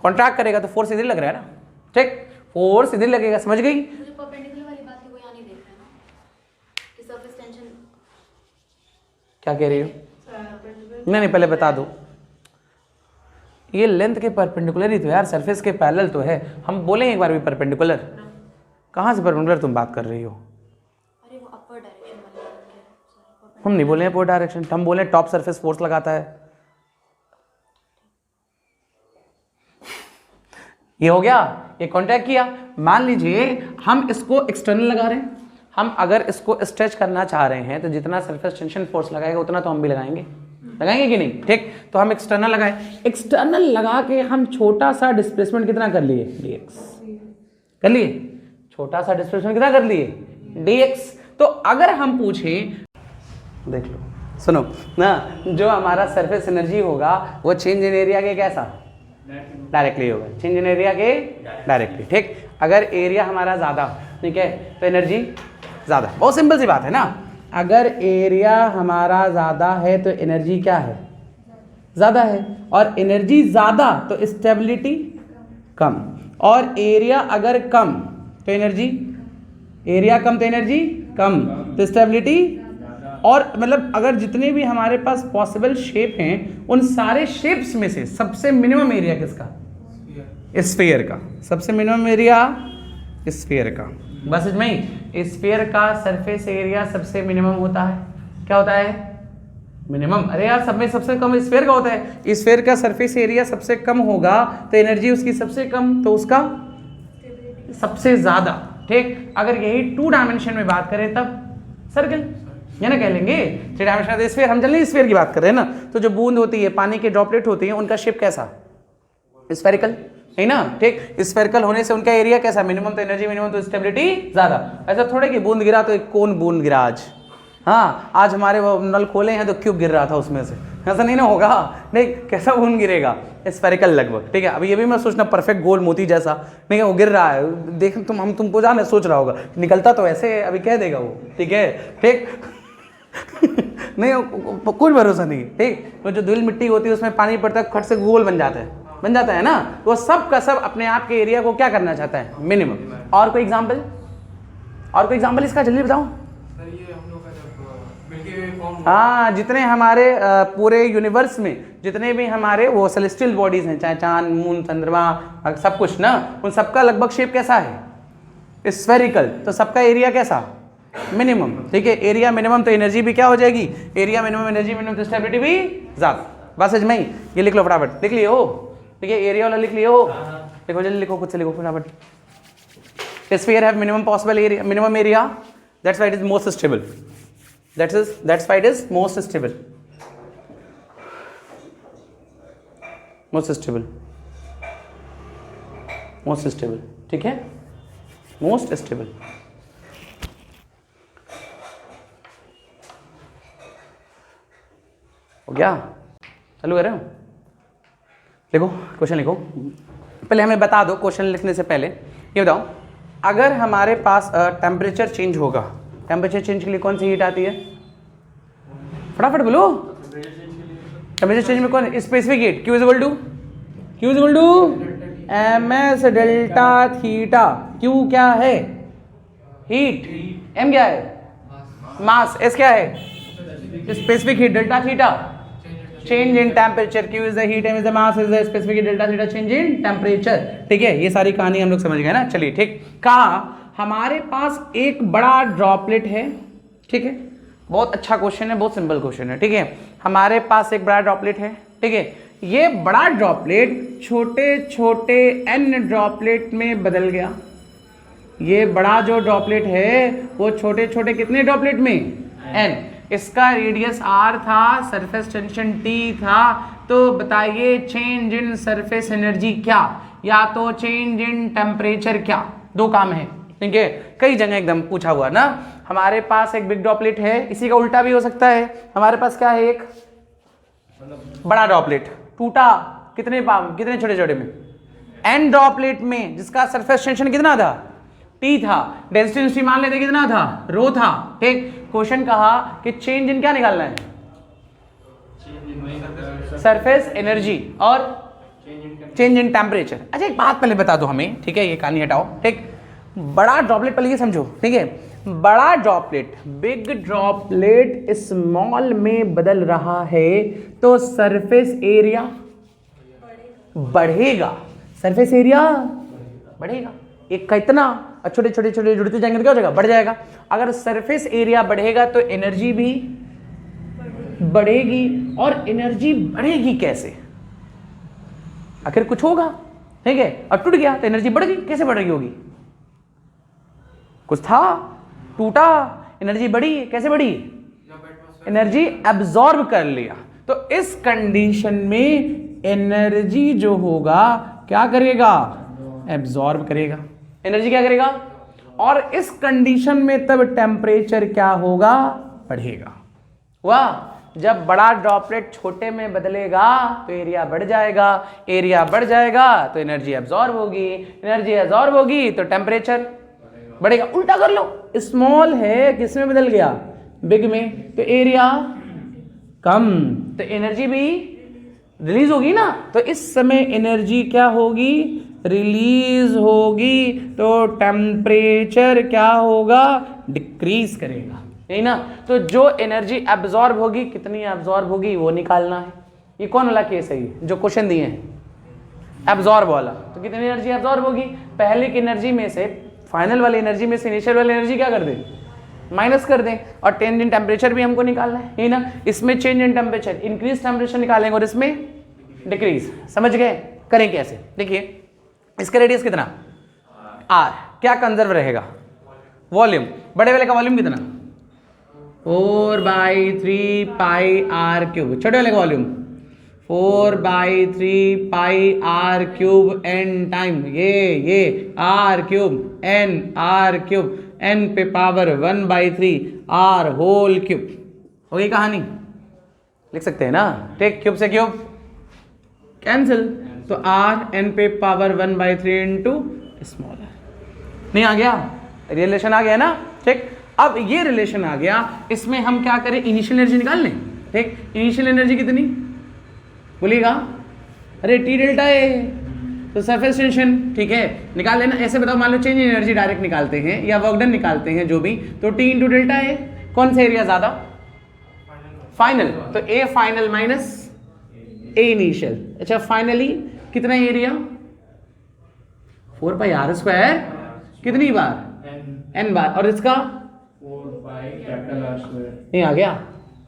कॉन्ट्रैक्ट करेगा, तो फोर्स इधर लग रहा है ना, ठीक, फोर्स इधर लगेगा, समझ गई? परपेंडिकुलर वाली बात को यहाँ नहीं देख रहे ना कि सरफेस टेंशन क्या कह रही हो? नहीं, पहले बता दो, ये लेंथ के परपेंडिकुलर ही तो यार, सरफेस के पैरेलल तो है। हम बोलें एक बार भी परपेंडिकुलर? कहाँ से परपेंडिकुलर तुम बात कर रही हो? अरे वो अपर डायरेक्शन वाली बात है। हम नहीं बोले अपर डायरेक्शन, हम बोले टॉप सरफेस फोर्स लगाता है। ये हो गया, ये कॉन्टैक्ट किया। मान लीजिए हम इसको एक्सटर्नल लगा रहे हैं, हम अगर इसको स्ट्रेच करना चाह रहे हैं तो जितना सरफेस टेंशन फोर्स लगाएगा उतना तो हम भी लगाएंगे कि नहीं, ठीक। तो हम एक्सटर्नल लगाए, एक्सटर्नल लगा के हम छोटा सा डिस्प्लेसमेंट कितना कर लिए? dx कर लिए, छोटा सा डिस्प्लेसमेंट कितना कर लिए? dx। तो अगर हम पूछें, देख लो, सुनो ना, जो हमारा सरफेस एनर्जी होगा वो चेंज इन एरिया के कैसा? डायरेक्टली होगा, चेंज इन एरिया के डायरेक्टली, ठीक। अगर एरिया हमारा ज़्यादा, ठीक है, तो एनर्जी ज़्यादा, बहुत सिंपल सी बात है ना। अगर एरिया हमारा ज़्यादा है तो एनर्जी क्या है? ज़्यादा है, और एनर्जी ज़्यादा तो स्टेबिलिटी कम, और एरिया अगर कम तो एनर्जी, एरिया कम तो एनर्जी कम, तो स्टेबिलिटी, और मतलब अगर जितने भी हमारे पास पॉसिबल शेप हैं उन सारे शेप्स में से सबसे मिनिमम एरिया किसका? स्फीयर का। सबसे मिनिमम एरिया स्फीयर का। बस इसमें ही, स्फीयर का सरफेस एरिया सबसे मिनिमम होता है। क्या होता है? मिनिमम। अरे यार सब में सबसे कम स्फीयर का होता है। स्फीयर का सरफेस एरिया सबसे कम होगा तो एनर्जी उसकी सबसे कम, तो उसका सबसे ज़्यादा, ठीक। अगर यही 2 डायमेंशन में बात करें तब सर्कल, ये ना कह लेंगे 3 डायमेंशनल स्फीयर। हम जल्दी स्फीयर की बात कर रहे हैं ना, तो जो बूंद होती है, पानी के ड्रॉपलेट होती हैं, उनका शेप कैसा? स्फेरिकल, है ना, ठीक। स्फेरिकल होने से उनका एरिया कैसा? मिनिमम तो एनर्जी मिनिमम तो स्टेबिलिटी ज़्यादा। ऐसा थोड़े कि बूंद गिरा तो एक कौन बूंद गिरा आज, हाँ आज हमारे वो नल खोले हैं तो क्यूब गिर रहा था उसमें से, ऐसा नहीं ना होगा, नहीं, कैसा बूंद गिरेगा? स्फेरिकल लगभग, ठीक है। अभी ये भी मैं सोचना परफेक्ट गोल मोती जैसा नहीं है, वो गिर रहा है, देख तुमको जाने सोच रहा होगा, निकलता तो ऐसे अभी कह देगा वो, ठीक है, ठीक। नहीं कुछ भरोसा नहीं, ठीक। तो जो धूल मिट्टी होती है उसमें पानी पड़ता है, खट से गोल बन जाता है ना, वो सब का सब अपने आप के एरिया को क्या करना चाहता है? मिनिमम। और कोई एग्जांपल? इसका जल्दी बताओ। हाँ, जितने हमारे पूरे यूनिवर्स में जितने भी हमारे वो सेलेस्टियल बॉडीज हैं, चाहे चांद, मून, चंद्रमा, सब कुछ ना, उन सबका लगभग शेप कैसा है? स्फेरिकल। तो सबका एरिया कैसा? मिनिमम, ठीक है। एरिया मिनिमम तो एनर्जी भी क्या हो जाएगी? एरिया मिनिमम, एनर्जी मिनिमम तो स्टेबिलिटी भी ज़्यादा। बस समझ में ही, ये लिख लो फटाफट, लिख लियो, ठीक है। एरिया वाला लिख लियो, लिखो जल्दी, लिखो खुद से लिखो फटाफट। Sphere have minimum possible area, minimum area, that's why it is most stable, that's why it is most stable, ठीक है, most stable। हो गया? चालू कर रहे हो? देखो क्वेश्चन लिखो। पहले हमें बता दो, क्वेश्चन लिखने से पहले ये बताओ, अगर हमारे पास टेम्परेचर चेंज होगा, टेम्परेचर चेंज के लिए कौन सी हीट आती है? फटाफट बोलो। टेम्परेचर चेंज में कौन specific heat? Q is equal to ms delta theta. Q क्या है? हीट। M क्या है? मास। S क्या है? Specific heat. Delta theta change in temperature. Q is the heat, M is the mass, is the specific heat, delta theta change in temperature. ठीक है, ये सारी कहानी हम लोग समझ गए ना। चलिए ठीक। कहा हमारे पास एक बड़ा ड्रॉपलेट है, ठीक है, बहुत अच्छा क्वेश्चन है, बहुत सिंपल क्वेश्चन है, ठीक है। हमारे पास एक बड़ा ड्रॉपलेट है, ठीक है, ये बड़ा ड्रॉपलेट छोटे छोटे n ड्रॉपलेट में बदल गया। ये बड़ा जो ड्रॉपलेट है वो छोटे छोटे कितने ड्रॉपलेट में? n। इसका रेडियस r था, सरफेस टेंशन t था, तो बताइए चेंज इन सरफेस एनर्जी क्या, या तो चेंज इन टेम्परेचर क्या? दो काम है, ठीक है, कई जगह एकदम पूछा हुआ ना। हमारे पास एक बिग ड्रॉपलेट है, इसी का उल्टा भी हो सकता है। हमारे पास क्या है? एक बड़ा ड्रॉपलेट टूटा कितने छोटे छोटे में? n ड्रॉपलेट में, जिसका सरफेस टेंशन कितना था? t था। डेंसिटी मान लेते कितना था? रो था। ठीक। क्वेश्चन कहा कि चेंज इन क्या निकालना है? सरफेस एनर्जी और चेंज इन टेम्परेचर। अच्छा एक बात पहले बता दो हमें, ठीक है, ये कहानी हटाओ। ठीक, बड़ा ड्रॉपलेट पहले ये समझो, ठीक है, बड़ा ड्रॉपलेट बिग ड्रॉपलेट स्मॉल में बदल रहा है तो सरफेस एरिया बढ़ेगा। सरफेस एरिया बढ़ेगा। एक का इतना और छोटे छोटे छोटे जुड़ते जाएंगे तो क्या हो जाएगा? बढ़ जाएगा। अगर सरफेस एरिया बढ़ेगा तो एनर्जी भी बढ़ेगी। और एनर्जी बढ़ेगी कैसे? आखिर कुछ होगा, ठीक है, और टूट गया तो एनर्जी बढ़ गई। कैसे बढ़ रही होगी? कुछ था, टूटा, एनर्जी बढ़ी। कैसे बढ़ी? एनर्जी एब्जॉर्ब कर लिया। तो इस कंडीशन में एनर्जी जो होगा क्या करेगा? एब्जॉर्ब करेगा। एनर्जी क्या करेगा? और इस कंडीशन में तब टेम्परेचर क्या होगा? बढ़ेगा। वाह, जब बड़ा ड्रॉपलेट छोटे में बदलेगा तो एरिया बढ़ जाएगा। एरिया बढ़ जाएगा तो एनर्जी एब्जॉर्ब होगी। एनर्जी एब्जॉर्ब होगी तो टेम्परेचर बढ़ेगा। उल्टा कर लो, स्मॉल है किस में बदल गया? बिग में, तो एरिया कम, तो एनर्जी भी रिलीज होगी ना। तो इस समय एनर्जी क्या होगी? रिलीज होगी। तो टेम्परेचर क्या होगा? डिक्रीज करेगा, यही ना। तो जो एनर्जी एब्जॉर्ब होगी, कितनी एब्जॉर्ब होगी वो निकालना है। ये कौन वाला केस है? ये जो क्वेश्चन दिए हैं एब्जॉर्ब वाला। तो कितनी एनर्जी एब्जॉर्ब होगी? पहले की एनर्जी में से, फाइनल वाली एनर्जी में से इनिशियल वाली एनर्जी क्या कर दें? माइनस कर दें। और चेंज इन टेम्परेचर भी हमको निकालना है, यही ना। इसमें change in temperature, increase temperature निकालेंगे और इसमें डिक्रीज। समझ गए? करें कैसे? देखिए, इसका रेडियस कितना? r। क्या कंजर्व रहेगा? वॉल्यूम। बड़े वाले का वॉल्यूम कितना? 4/3 पाई r क्यूब। छोटे वाले का वॉल्यूम 4/3 पाई r क्यूब n टाइम ये r क्यूब n पे पावर 1/3 r होल क्यूब। हो गई कहानी? लिख सकते हैं ना। ठीक, क्यूब से क्यूब कैंसिल, तो r n पे पावर 1/3 इंटू स्मॉल r। नहीं आ गया? रिलेशन आ गया ना। ठीक, अब ये रिलेशन आ गया, इसमें हम क्या करें? इनिशियल एनर्जी निकाल लें। ठीक, इनिशियल एनर्जी कितनी बोलिएगा? अरे टी डेल्टा है, तो सरफेस टेंशन, ठीक है, निकाल लेना। ऐसे बताओ, मान लो चेंज इन एनर्जी डायरेक्ट निकालते हैं या वर्क डन निकालते हैं, जो भी, तो टी इंटू डेल्टा है। कौन सा एरिया ज्यादा? फाइनल। तो A final minus A initial. अच्छा, फाइनली कितना एरिया? 4πr²। कितनी बार? n बार। और इसका 4πR²। नहीं आ गया?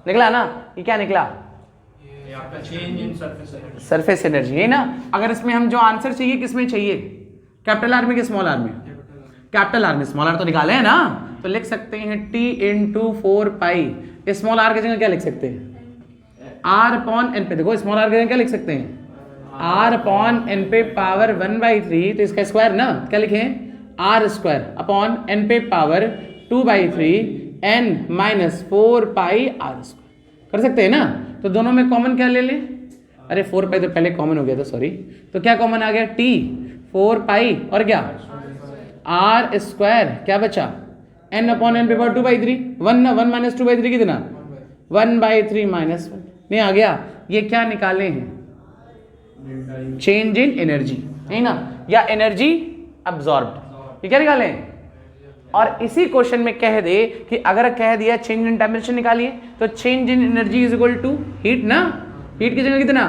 निकला ना? ये क्या निकला? Change in surface energy. Surface energy, है ना। अगर इसमें हम जो आंसर चाहिए, किसमें चाहिए? कैपिटल आर में कि स्मॉल आर में? कैपिटल आर में। स्मॉल आर तो निकाले है ना, तो लिख सकते हैं t इंटू 4π। स्मॉल आर की जगह क्या लिख सकते हैं? r अपॉन n पे। देखो, स्मॉल आर की जगह क्या लिख सकते हैं? r अपॉन n पे पावर 1/3, तो इसका स्क्वायर ना, क्या लिखें? r² अपॉन n पे पावर 2/3 n माइनस 4πr²। कर सकते हैं ना। तो दोनों में कॉमन क्या ले लें? अरे 4 पाई तो पहले कॉमन हो गया था, सॉरी। तो क्या कॉमन आ गया? t 4 पाई और क्या r स्क्वायर, क्या बचा n अपॉन n पे पावर 2/3, 1 माइनस 2/3 कितना 1/3 माइनस 1, नहीं आ गया। ये क्या निकाले हैं? चेंज इन एनर्जी, नहीं ना, या एनर्जी अब्सॉर्ब्ड, ये क्या निकाले हैं? और इसी क्वेश्चन में कह दे कि अगर कह दिया चेंज इन टेम्परेचर निकालिए, तो change in energy is equal to heat ना, हीट की जगह कितना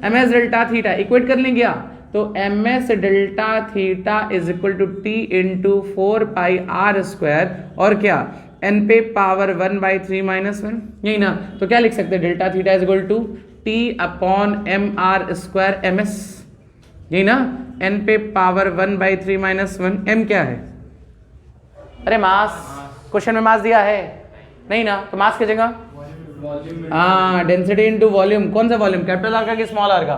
ms डेल्टा थीटा, इक्वेट कर लेंगे क्या? तो ms delta theta is equal to t into 4 pi r square और क्या n पे पावर 1/3 माइनस 1, यही ना। तो क्या लिख सकते हैं? Delta theta is equal to t upon mr square ms, यही ना, n पे पावर 1/3 माइनस 1, m क्या है? अरे मास, क्वेश्चन में मास दिया है नहीं ना, तो मास की जगह हाँ डेंसिटी इनटू वॉल्यूम। कौन सा वॉल्यूम? कैपिटल आर का कि स्मॉल आर का?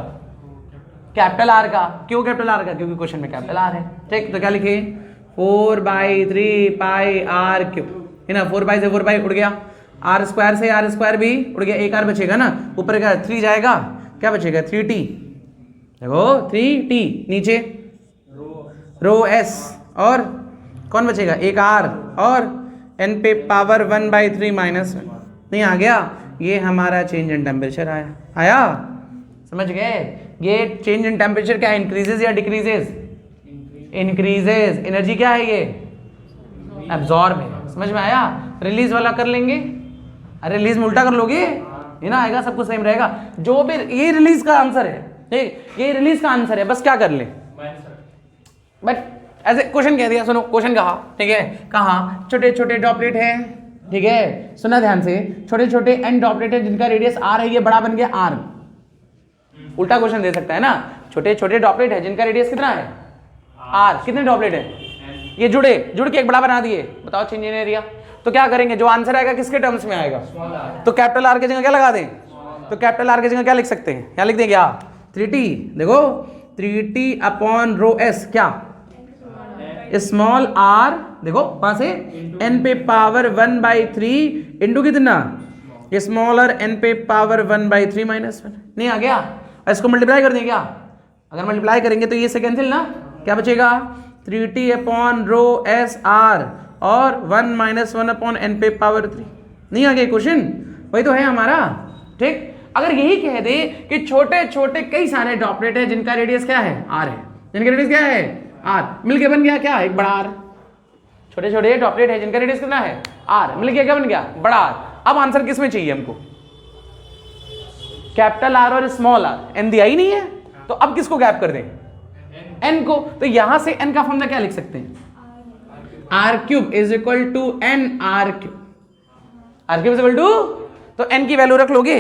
कैपिटल आर का। क्यों कैपिटल आर का? क्योंकि क्वेश्चन में कैपिटल आर है। ठीक, तो क्या लिखे? 4/3 पाई आर क्यूब, है ना। 4 पाई से 4 पाई उड़ गया, आर स्क्वायर से आर स्क्वायर भी उड़ गया, एक आर बचेगा ना, ऊपर का 3 जाएगा, क्या बचेगा 3t, देखो 3t, नीचे रो s और कौन बचेगा? एक आर और n पे पावर 1/3 माइनस 1, नहीं आ गया। ये हमारा चेंज इन टेम्परेचर आया, आया, समझ गए? ये चेंज इन टेम्परेचर क्या है? इंक्रीजेज या डिक्रीजेज? इंक्रीजेज। एनर्जी क्या है? ये एब्जॉर्ब है, समझ में आया? रिलीज वाला कर लेंगे, रिलीज में उल्टा कर लोगे, है ना, आएगा, सब कुछ सेम रहेगा। जो भी ये रिलीज का आंसर है, ठीक, ये रिलीज का आंसर है, बस क्या कर ले, बट ऐसे क्वेश्चन कह दिया, सुनो क्वेश्चन कहा, ठीक है, कहा छोटे छोटे ड्रॉपलेट है, ठीक है, सुना ध्यान से, छोटे छोटे एन ड्रॉपलेट है जिनका रेडियस आर है, ये बड़ा बन गया आर। उल्टा क्वेश्चन दे सकता है ना, छोटे छोटे ड्रॉपलेट है जिनका रेडियस कितना है आर, कितने ड्रॉपलेट है, ये जुड़ के एक बड़ा बना दिए, बताओ चेंज इन एरिया। तो क्या करेंगे, जो आंसर आएगा किसके टर्म्स में आएगा, तो कैपिटल आर की जगह क्या लगा दें, तो कैपिटल आर की जगह क्या लिख सकते हैं, क्या लिख दें, क्या 3t, देखो 3t अपॉन रो एस, क्या स्मॉल आर, देखो वहां से n पे पावर 1/3 इंटू कितना, स्मॉलर n पे पावर 1/3 माइनस 1, नहीं आ गया। इसको मल्टीप्लाई कर दें क्या, अगर मल्टीप्लाई करेंगे तो ये से कैंसिल ना, क्या बचेगा 3t upon rho S R और 1 माइनस 1 अपॉन n पे पावर 3, नहीं आ गया क्वेश्चन, वही तो है हमारा। ठीक, अगर यही कह दे कि छोटे छोटे कई सारे ड्रॉपलेट है जिनका रेडियस क्या है आर है, जिनका रेडियस क्या है आर, मिलके बन गया क्या, एक बड़ा आर। छोटे छोटे ड्रॉपलेट है जिनका रेडियस कितना है आर, मिलके क्या बन गया, बड़ा आर। अब आंसर किस में चाहिए हमको, कैपिटल आर और स्मॉल आर, एन दिया ही नहीं है, तो अब किसको गैप कर दें, एन को। तो यहां से एन का फॉर्मूला क्या लिख सकते हैं, R cube is equal to N R cube, R cube is equal to, तो एन की वैल्यू रख लोगे,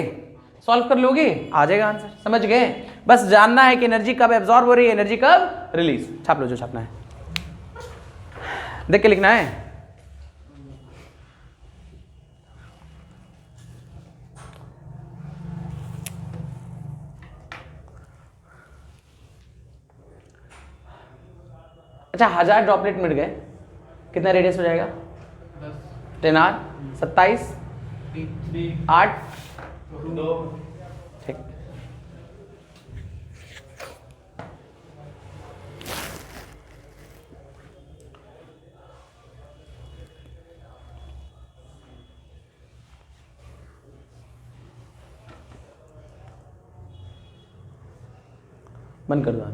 सॉल्व कर लोगे, आ जाएगा आंसर, समझ गए। बस जानना है कि एनर्जी कब एब्जॉर्ब हो रही है, एनर्जी कब रिलीज। छाप लो जो छापना है, देख के लिखना है। अच्छा 1000 ड्रॉपलेट मिल गए, कितना रेडियस हो जाएगा, 10 आर 27 8 ठीक। बंद कर दो।